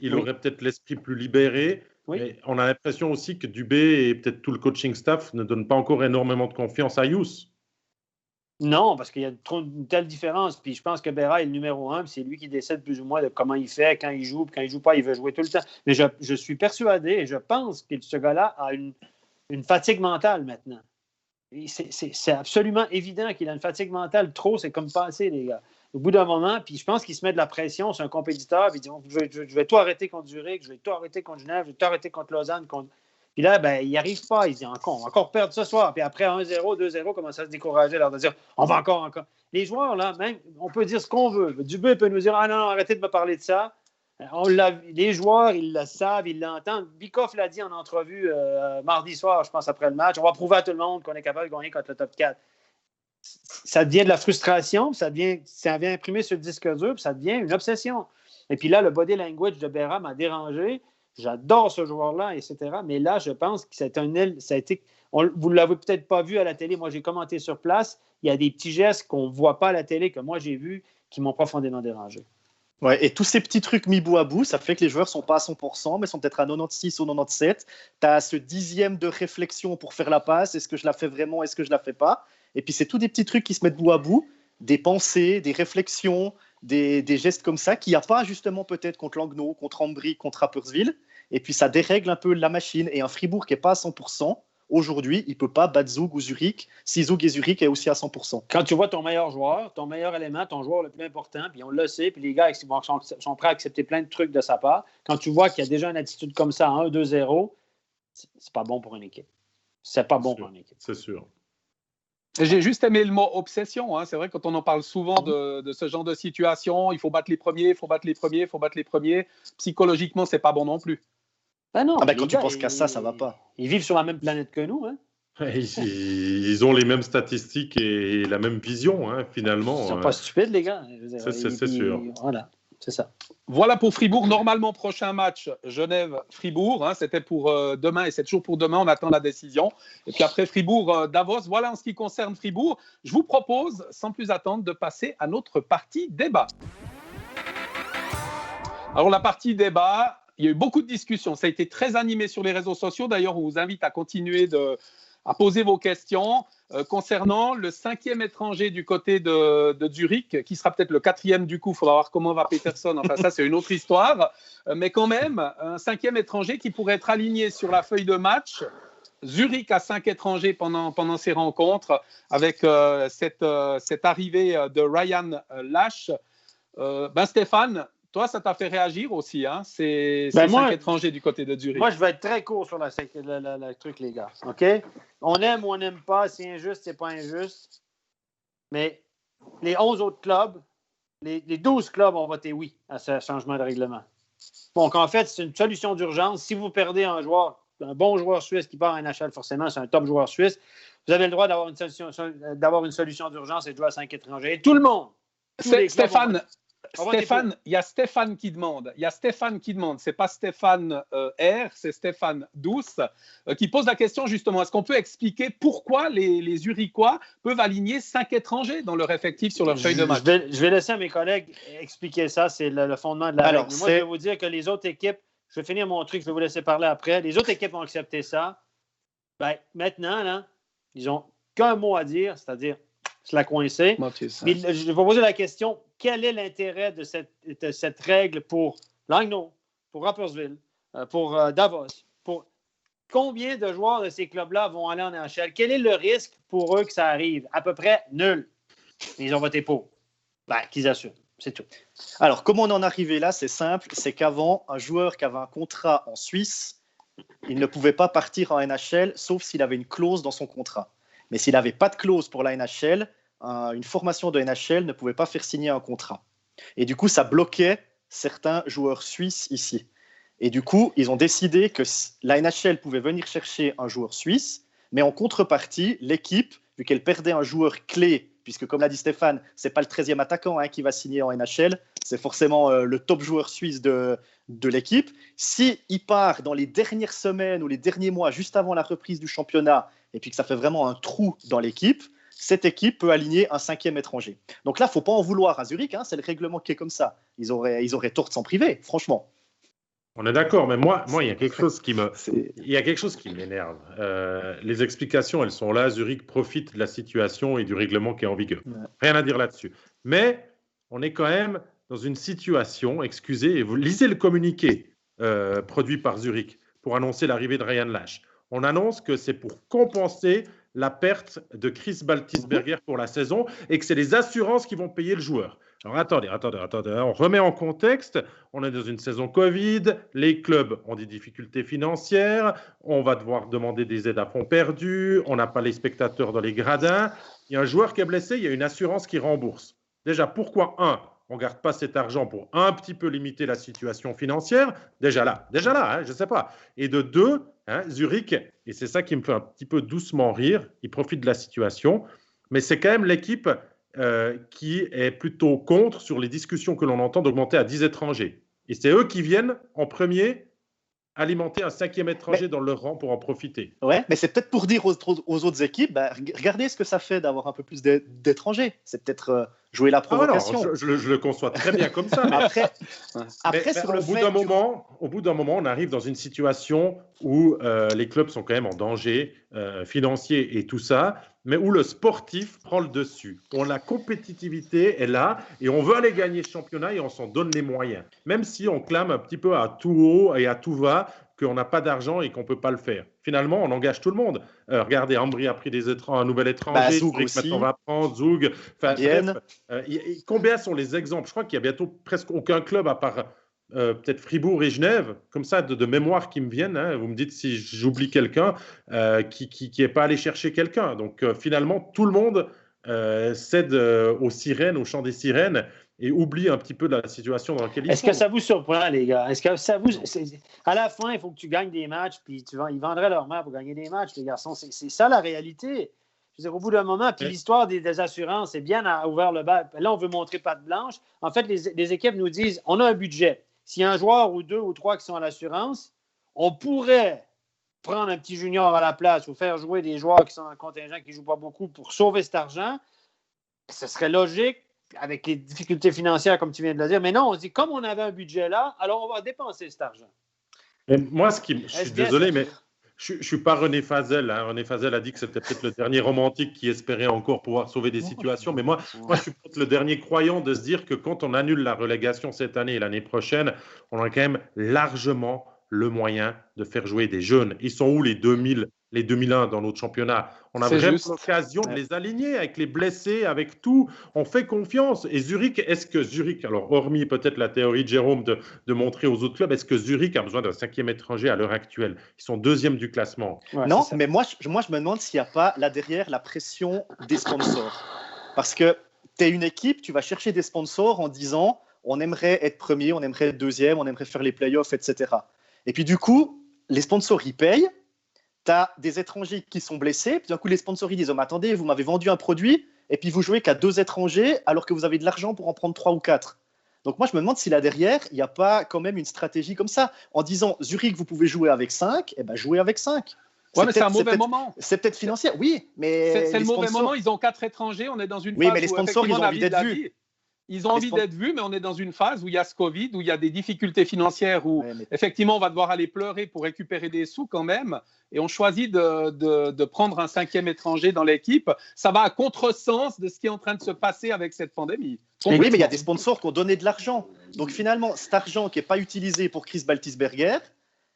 qu'il aurait peut-être l'esprit plus libéré. Mais on a l'impression aussi que Dubé et peut-être tout le coaching staff ne donnent pas encore énormément de confiance à Youss. Non, parce qu'il y a une telle différence. Puis je pense que Berra est le numéro 1, puis c'est lui qui décide plus ou moins de comment il fait, quand il joue, puis quand il ne joue pas, il veut jouer tout le temps. Mais je suis persuadé et je pense que ce gars-là a une fatigue mentale maintenant. C'est absolument évident qu'il a une fatigue mentale. Trop, c'est comme passer, les gars. Au bout d'un moment, puis je pense qu'il se met de la pression sur un compétiteur, puis il dit je vais tout arrêter contre Zurich, je vais tout arrêter contre Genève, je vais tout arrêter contre Lausanne, Puis là, il n'y arrive pas. Il dit on va encore perdre ce soir. Puis après 1-0, 2-0, commence à se décourager, alors de dire on va encore. Les joueurs, là, même, on peut dire ce qu'on veut. Dubé peut nous dire non, arrêtez de me parler de ça. Les joueurs, ils le savent, ils l'entendent. Bikoff l'a dit en entrevue mardi soir, je pense, après le match. On va prouver à tout le monde qu'on est capable de gagner contre le top 4. Ça devient de la frustration, ça vient imprimer sur le disque dur, puis ça devient une obsession. Et puis là, le body language de Berra m'a dérangé. J'adore ce joueur-là, etc. Mais là, je pense que vous ne l'avez peut-être pas vu à la télé. Moi, j'ai commenté sur place. Il y a des petits gestes qu'on ne voit pas à la télé, que moi, j'ai vus, qui m'ont profondément dérangé. Ouais, et tous ces petits trucs mis bout à bout, ça fait que les joueurs ne sont pas à 100%, mais sont peut-être à 96 ou 97. Tu as ce dixième de réflexion pour faire la passe. Est-ce que je la fais vraiment? Est-ce que je ne la fais pas? Et puis, c'est tous des petits trucs qui se mettent bout à bout, des pensées, des réflexions, des gestes comme ça qu'il n'y a pas justement peut-être contre Langnau, contre Ambry, contre Rapperswil. Et puis, ça dérègle un peu la machine. Et un Fribourg qui n'est pas à 100%, aujourd'hui, il ne peut pas battre Zug ou Zurich si Zug et Zurich est aussi à 100%. Quand tu vois ton meilleur joueur, ton meilleur élément, ton joueur le plus important, puis on le sait, puis les gars sont prêts à accepter plein de trucs de sa part, quand tu vois qu'il y a déjà une attitude comme ça à 1-2-0, c'est pas bon pour une équipe. C'est pas bon pour une équipe. C'est sûr. J'ai juste aimé le mot obsession. Hein. C'est vrai, quand on en parle souvent de ce genre de situation, il faut battre les premiers, il faut battre les premiers, il faut battre les premiers. Psychologiquement, c'est pas bon non plus. Ben non, quand tu penses qu'à ça va pas. Ils vivent sur la même planète que nous. Hein? Ils ont les mêmes statistiques et la même vision, hein, finalement. Ils sont pas stupides, les gars. C'est sûr. Voilà. c'est ça. Voilà pour Fribourg. Normalement, prochain match, Genève-Fribourg. Hein, c'était pour demain et c'est toujours pour demain. On attend la décision. Et puis après Fribourg-Davos. Voilà en ce qui concerne Fribourg. Je vous propose, sans plus attendre, de passer à notre partie débat. Alors, la partie débat, il y a eu beaucoup de discussions. Ça a été très animé sur les réseaux sociaux. D'ailleurs, on vous invite à continuer à poser vos questions concernant le 5e étranger du côté de Zurich, qui sera peut-être le 4e du coup. Il faudra voir comment va Peterson. Enfin, ça, c'est une autre histoire. Mais quand même, un 5e étranger qui pourrait être aligné sur la feuille de match. Zurich a 5 étrangers pendant ces rencontres avec cette arrivée de Ryan Lash. Stéphane, toi, ça t'a fait réagir aussi, hein, ces 5 étrangers du côté de Zurich. Moi, je vais être très court sur le truc, les gars. OK? On aime ou on n'aime pas, c'est injuste, c'est pas injuste. Mais les 11 autres clubs, les 12 clubs ont voté oui à ce changement de règlement. Donc, en fait, c'est une solution d'urgence. Si vous perdez un bon joueur suisse qui part en NHL, forcément, c'est un top joueur suisse, vous avez le droit d'avoir une solution d'urgence et de jouer à 5 étrangers. Et tout le monde. Stéphane, il y a Stéphane qui demande. C'est pas Stéphane R, c'est Stéphane Douce qui pose la question justement. Est-ce qu'on peut expliquer pourquoi les Zurichois peuvent aligner 5 étrangers dans leur effectif sur leur feuille de match? Je vais laisser à mes collègues expliquer ça. C'est le fondement de la règle. Moi, je vais vous dire que les autres équipes, je vais finir mon truc, je vais vous laisser parler après. Les autres équipes ont accepté ça. Maintenant, là, ils n'ont qu'un mot à dire, c'est-à-dire se la coincer. Mais je vais poser la question, quel est l'intérêt de cette règle pour Langnau, pour Rapperswil, pour Davos? Combien de joueurs de ces clubs-là vont aller en NHL? Quel est le risque pour eux que ça arrive? À peu près nul. Ils ont voté pour. Qu'ils assument. C'est tout. Alors, comment on en est arrivé là? C'est simple. C'est qu'avant, un joueur qui avait un contrat en Suisse, il ne pouvait pas partir en NHL, sauf s'il avait une clause dans son contrat. Mais s'il n'avait pas de clause pour la NHL, une formation de NHL ne pouvait pas faire signer un contrat. Et du coup, ça bloquait certains joueurs suisses ici. Et du coup, ils ont décidé que la NHL pouvait venir chercher un joueur suisse, mais en contrepartie, l'équipe, vu qu'elle perdait un joueur clé, puisque comme l'a dit Stéphane, ce n'est pas le 13e attaquant qui va signer en NHL, c'est forcément le top joueur suisse de l'équipe. S'il part dans les dernières semaines ou les derniers mois, juste avant la reprise du championnat, et puis que ça fait vraiment un trou dans l'équipe, cette équipe peut aligner un 5e étranger. Donc là, il ne faut pas en vouloir à Zurich, c'est le règlement qui est comme ça. Ils auraient tort de s'en priver, franchement. On est d'accord, mais moi, il y a quelque chose qui m'énerve. Les explications, elles sont là. Zurich profite de la situation et du règlement qui est en vigueur. Rien à dire là-dessus. Mais on est quand même dans une situation, excusez, et vous lisez le communiqué produit par Zurich pour annoncer l'arrivée de Ryan Lash. On annonce que c'est pour compenser la perte de Chris Baltisberger pour la saison et que c'est les assurances qui vont payer le joueur. Alors attendez, on remet en contexte, on est dans une saison Covid, les clubs ont des difficultés financières, on va devoir demander des aides à fonds perdus, on n'a pas les spectateurs dans les gradins, il y a un joueur qui est blessé, il y a une assurance qui rembourse. Déjà, pourquoi on ne garde pas cet argent pour un petit peu limiter la situation financière? Déjà là, je ne sais pas. Et de 2, Zurich, et c'est ça qui me fait un petit peu doucement rire, il profite de la situation, mais c'est quand même l'équipe qui est plutôt contre sur les discussions que l'on entend d'augmenter à 10 étrangers. Et c'est eux qui viennent en premier alimenter un 5e étranger dans leur rang pour en profiter. Ouais, mais c'est peut-être pour dire aux autres équipes, regardez ce que ça fait d'avoir un peu plus d'étrangers. C'est peut-être jouer la provocation. Je le conçois très bien comme ça. Au bout d'un moment, on arrive dans une situation où les clubs sont quand même en danger financier et tout ça, mais où le sportif prend le dessus. La compétitivité est là et on veut aller gagner ce championnat et on s'en donne les moyens. Même si on clame un petit peu à tout haut et à tout va qu'on n'a pas d'argent et qu'on ne peut pas le faire. Finalement, on engage tout le monde. Regardez, Ambry a pris un nouvel étranger. Zoug aussi. Maintenant, on va prendre Zoug. Combien sont les exemples? Je crois qu'il y a bientôt presque aucun club à part peut-être Fribourg et Genève, comme ça, de mémoire qui me viennent. Vous me dites si j'oublie quelqu'un qui n'est pas allé chercher quelqu'un. Donc, finalement, tout le monde cède aux sirènes, au chant des sirènes, et oublie un petit peu de la situation dans laquelle ils sont. Est-ce que ça vous surprend, les gars? Est-ce que ça vous... À la fin, il faut que tu gagnes des matchs, puis ils vendraient leur mère pour gagner des matchs, les garçons. C'est ça la réalité. Je veux dire, au bout d'un moment, puis l'histoire des assurances, c'est bien ouvert le bal. Là, on veut montrer patte blanche. En fait, les équipes nous disent, on a un budget. S'il y a un joueur ou 2 ou 3 qui sont à l'assurance, on pourrait prendre un petit junior à la place ou faire jouer des joueurs qui sont en contingent, qui ne jouent pas beaucoup pour sauver cet argent. Ce serait logique avec les difficultés financières, comme tu viens de le dire. Mais non, on se dit, comme on avait un budget là, alors on va dépenser cet argent. Et moi, je suis désolé, mais je ne suis pas René Fazel. Hein. René Fazel a dit que c'était peut-être le dernier romantique qui espérait encore pouvoir sauver des situations. Mais moi, je suis peut-être le dernier croyant de se dire que quand on annule la relégation cette année et l'année prochaine, on a quand même largement le moyen de faire jouer des jeunes. Ils sont où les 2000, les 2001 dans notre championnat? On a vraiment l'occasion de les aligner avec les blessés, avec tout. On fait confiance. Et Zurich, est-ce que Zurich, alors hormis peut-être la théorie de Jérôme de montrer aux autres clubs, est-ce que Zurich a besoin d'un 5e étranger à l'heure actuelle? Ils sont 2e du classement. Ouais, non, mais moi, je me demande s'il n'y a pas là derrière la pression des sponsors. Parce que tu es une équipe, tu vas chercher des sponsors en disant on aimerait être premier, on aimerait être 2e, on aimerait faire les playoffs, etc. Et puis du coup, les sponsors, ils payent. Tu as des étrangers qui sont blessés. Puis d'un coup, les sponsors, ils disent mais attendez, vous m'avez vendu un produit et puis vous jouez qu'à 2 étrangers alors que vous avez de l'argent pour en prendre 3 ou 4. Donc moi, je me demande si là derrière, il n'y a pas quand même une stratégie comme ça. En disant Zurich, vous pouvez jouer avec 5, et ben jouez avec 5. Ouais, mais c'est un mauvais moment. C'est peut-être financier, oui. Mais c'est le mauvais moment. Ils ont 4 étrangers. On est dans une phase. Oui, mais les sponsors, ils ont envie d'être vus. Ils ont envie d'être vus, mais on est dans une phase où il y a ce Covid, où il y a des difficultés financières, où effectivement, on va devoir aller pleurer pour récupérer des sous quand même. Et on choisit de prendre un 5e étranger dans l'équipe. Ça va à contresens de ce qui est en train de se passer avec cette pandémie. Oui, mais il y a des sponsors qui ont donné de l'argent. Donc finalement, cet argent qui n'est pas utilisé pour Chris Baltisberger,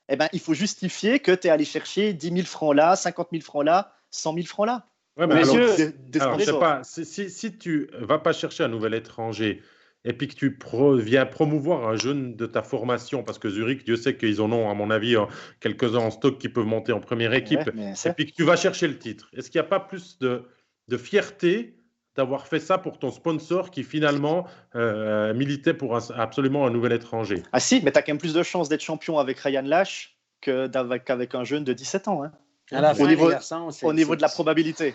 eh ben, il faut justifier que tu es allé chercher 10 000 francs là, 50 000 francs là, 100 000 francs là. Ouais, mais alors, je sais pas, si tu ne vas pas chercher un nouvel étranger et puis que tu viens promouvoir un jeune de ta formation, parce que Zurich, Dieu sait qu'ils en ont, à mon avis, quelques-uns en stock qui peuvent monter en première équipe, et puis que tu vas chercher le titre, est-ce qu'il n'y a pas plus de fierté d'avoir fait ça pour ton sponsor qui finalement militait pour absolument un nouvel étranger? Ah si, mais tu as quand même plus de chances d'être champion avec Ryan Lash qu'avec un jeune de 17 ans. Hein. À la fin, au niveau de la probabilité.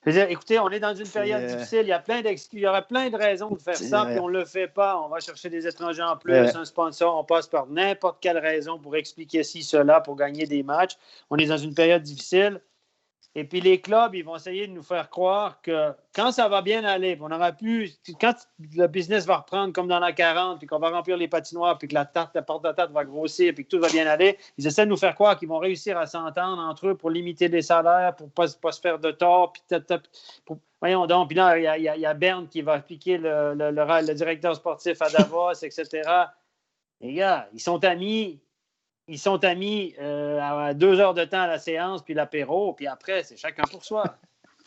Je veux dire, écoutez, on est dans une période difficile. Il y a plein d'excuses. Il y aurait plein de raisons de faire ça, puis on ne le fait pas. On va chercher des étrangers en plus, un sponsor. On passe par n'importe quelle raison pour expliquer ci, cela, pour gagner des matchs. On est dans une période difficile. Et puis les clubs, ils vont essayer de nous faire croire que quand ça va bien aller, on aura pu, quand le business va reprendre comme dans la 40, puis qu'on va remplir les patinoires, puis que la porte de tarte va grossir, puis que tout va bien aller, ils essaient de nous faire croire qu'ils vont réussir à s'entendre entre eux pour limiter les salaires, pour ne pas se faire de tort. Puis voyons donc, puis là, il y a Berne qui va piquer le directeur sportif à Davos, etc. Les gars, ils sont amis à 2 heures de temps à la séance, puis l'apéro, puis après, c'est chacun pour soi.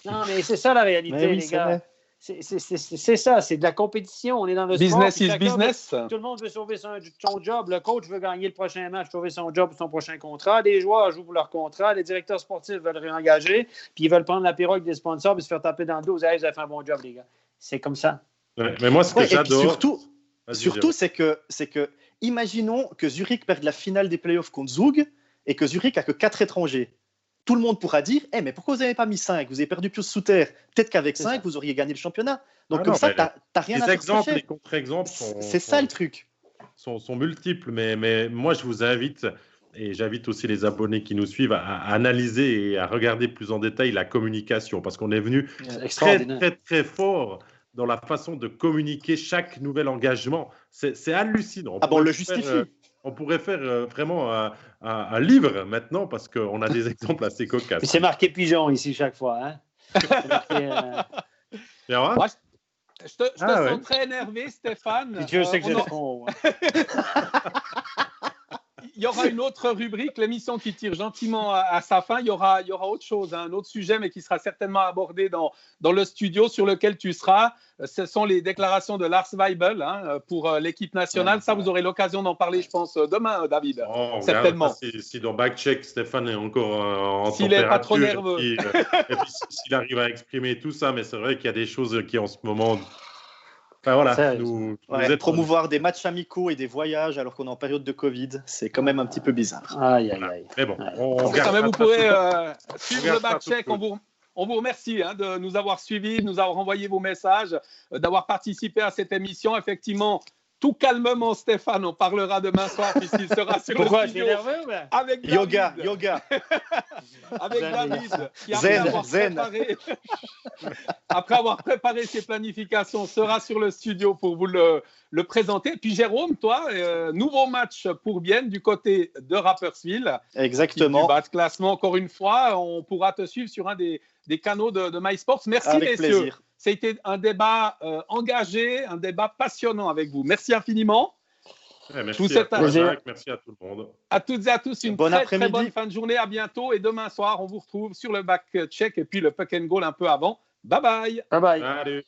Non, mais c'est ça la réalité, les gars. C'est ça, c'est de la compétition. On est dans le business sport. Business. Tout le monde veut sauver son job. Le coach veut gagner le prochain match, sauver son job pour son prochain contrat. Les joueurs jouent pour leur contrat. Les directeurs sportifs veulent réengager, puis ils veulent prendre l'apéro avec des sponsors, puis se faire taper dans le dos. Vous avez fait un bon job, les gars. C'est comme ça. Ouais, mais moi, ce que j'adore... Surtout, c'est que imaginons que Zurich perde la finale des playoffs contre Zug et que Zurich a que 4 étrangers. Tout le monde pourra dire mais pourquoi vous n'avez pas mis 5? Vous avez perdu Pius Souter. Peut-être qu'avec 5, vous auriez gagné le championnat. Donc, comme ça, tu n'as rien à faire. Les contre-exemples c'est ça le truc. Sont multiples, mais moi, je vous invite, et j'invite aussi les abonnés qui nous suivent, à analyser et à regarder plus en détail la communication, parce qu'on est venu très, très, très fort dans la façon de communiquer chaque nouvel engagement. C'est hallucinant. On le justifie. On pourrait faire vraiment un livre maintenant parce qu'on a des exemples assez cocasses. C'est marqué pigeon ici chaque fois. Hein? Je te sens très énervé, Stéphane. Dieu sait que j'ai trop. Il y aura une autre rubrique, l'émission qui tire gentiment à sa fin. Il y aura autre chose, un autre sujet, mais qui sera certainement abordé dans le studio sur lequel tu seras. Ce sont les déclarations de Lars Weibel pour l'équipe nationale. Ça, vous aurez l'occasion d'en parler, je pense, demain, David. Certainement. Si dans backcheck, Stéphane est encore en s'il n'est pas trop nerveux. Et puis s'il arrive à exprimer tout ça, mais c'est vrai qu'il y a des choses qui, en ce moment... Enfin, voilà, promouvoir des matchs amicaux et des voyages alors qu'on est en période de Covid, c'est quand même un petit peu bizarre. Aïe. Mais bon, vous pourrez suivre le backcheck. On vous remercie de nous avoir suivis, de nous avoir envoyé vos messages, d'avoir participé à cette émission. Effectivement, tout calmement, Stéphane, on parlera demain soir puisqu'il sera sur Pourquoi, le je suis studio nerveux avec David. Yoga. Avec David, qui Zen. après avoir préparé ses planifications, sera sur le studio pour vous le présenter. Puis Jérôme, toi, nouveau match pour Bienne du côté de Rapperswil. Exactement. Du bas de classement, encore une fois, on pourra te suivre sur un des canaux de MySports. Merci, avec messieurs. plaisir. C'était un débat engagé, un débat passionnant avec vous. Merci infiniment. Merci à toi, Jacques. Merci à tout le monde. À toutes et à tous, une Bon très bonne fin de journée. À bientôt. Et demain soir, on vous retrouve sur le back check et puis le puck and goal un peu avant. Bye bye. Bye bye. Salut.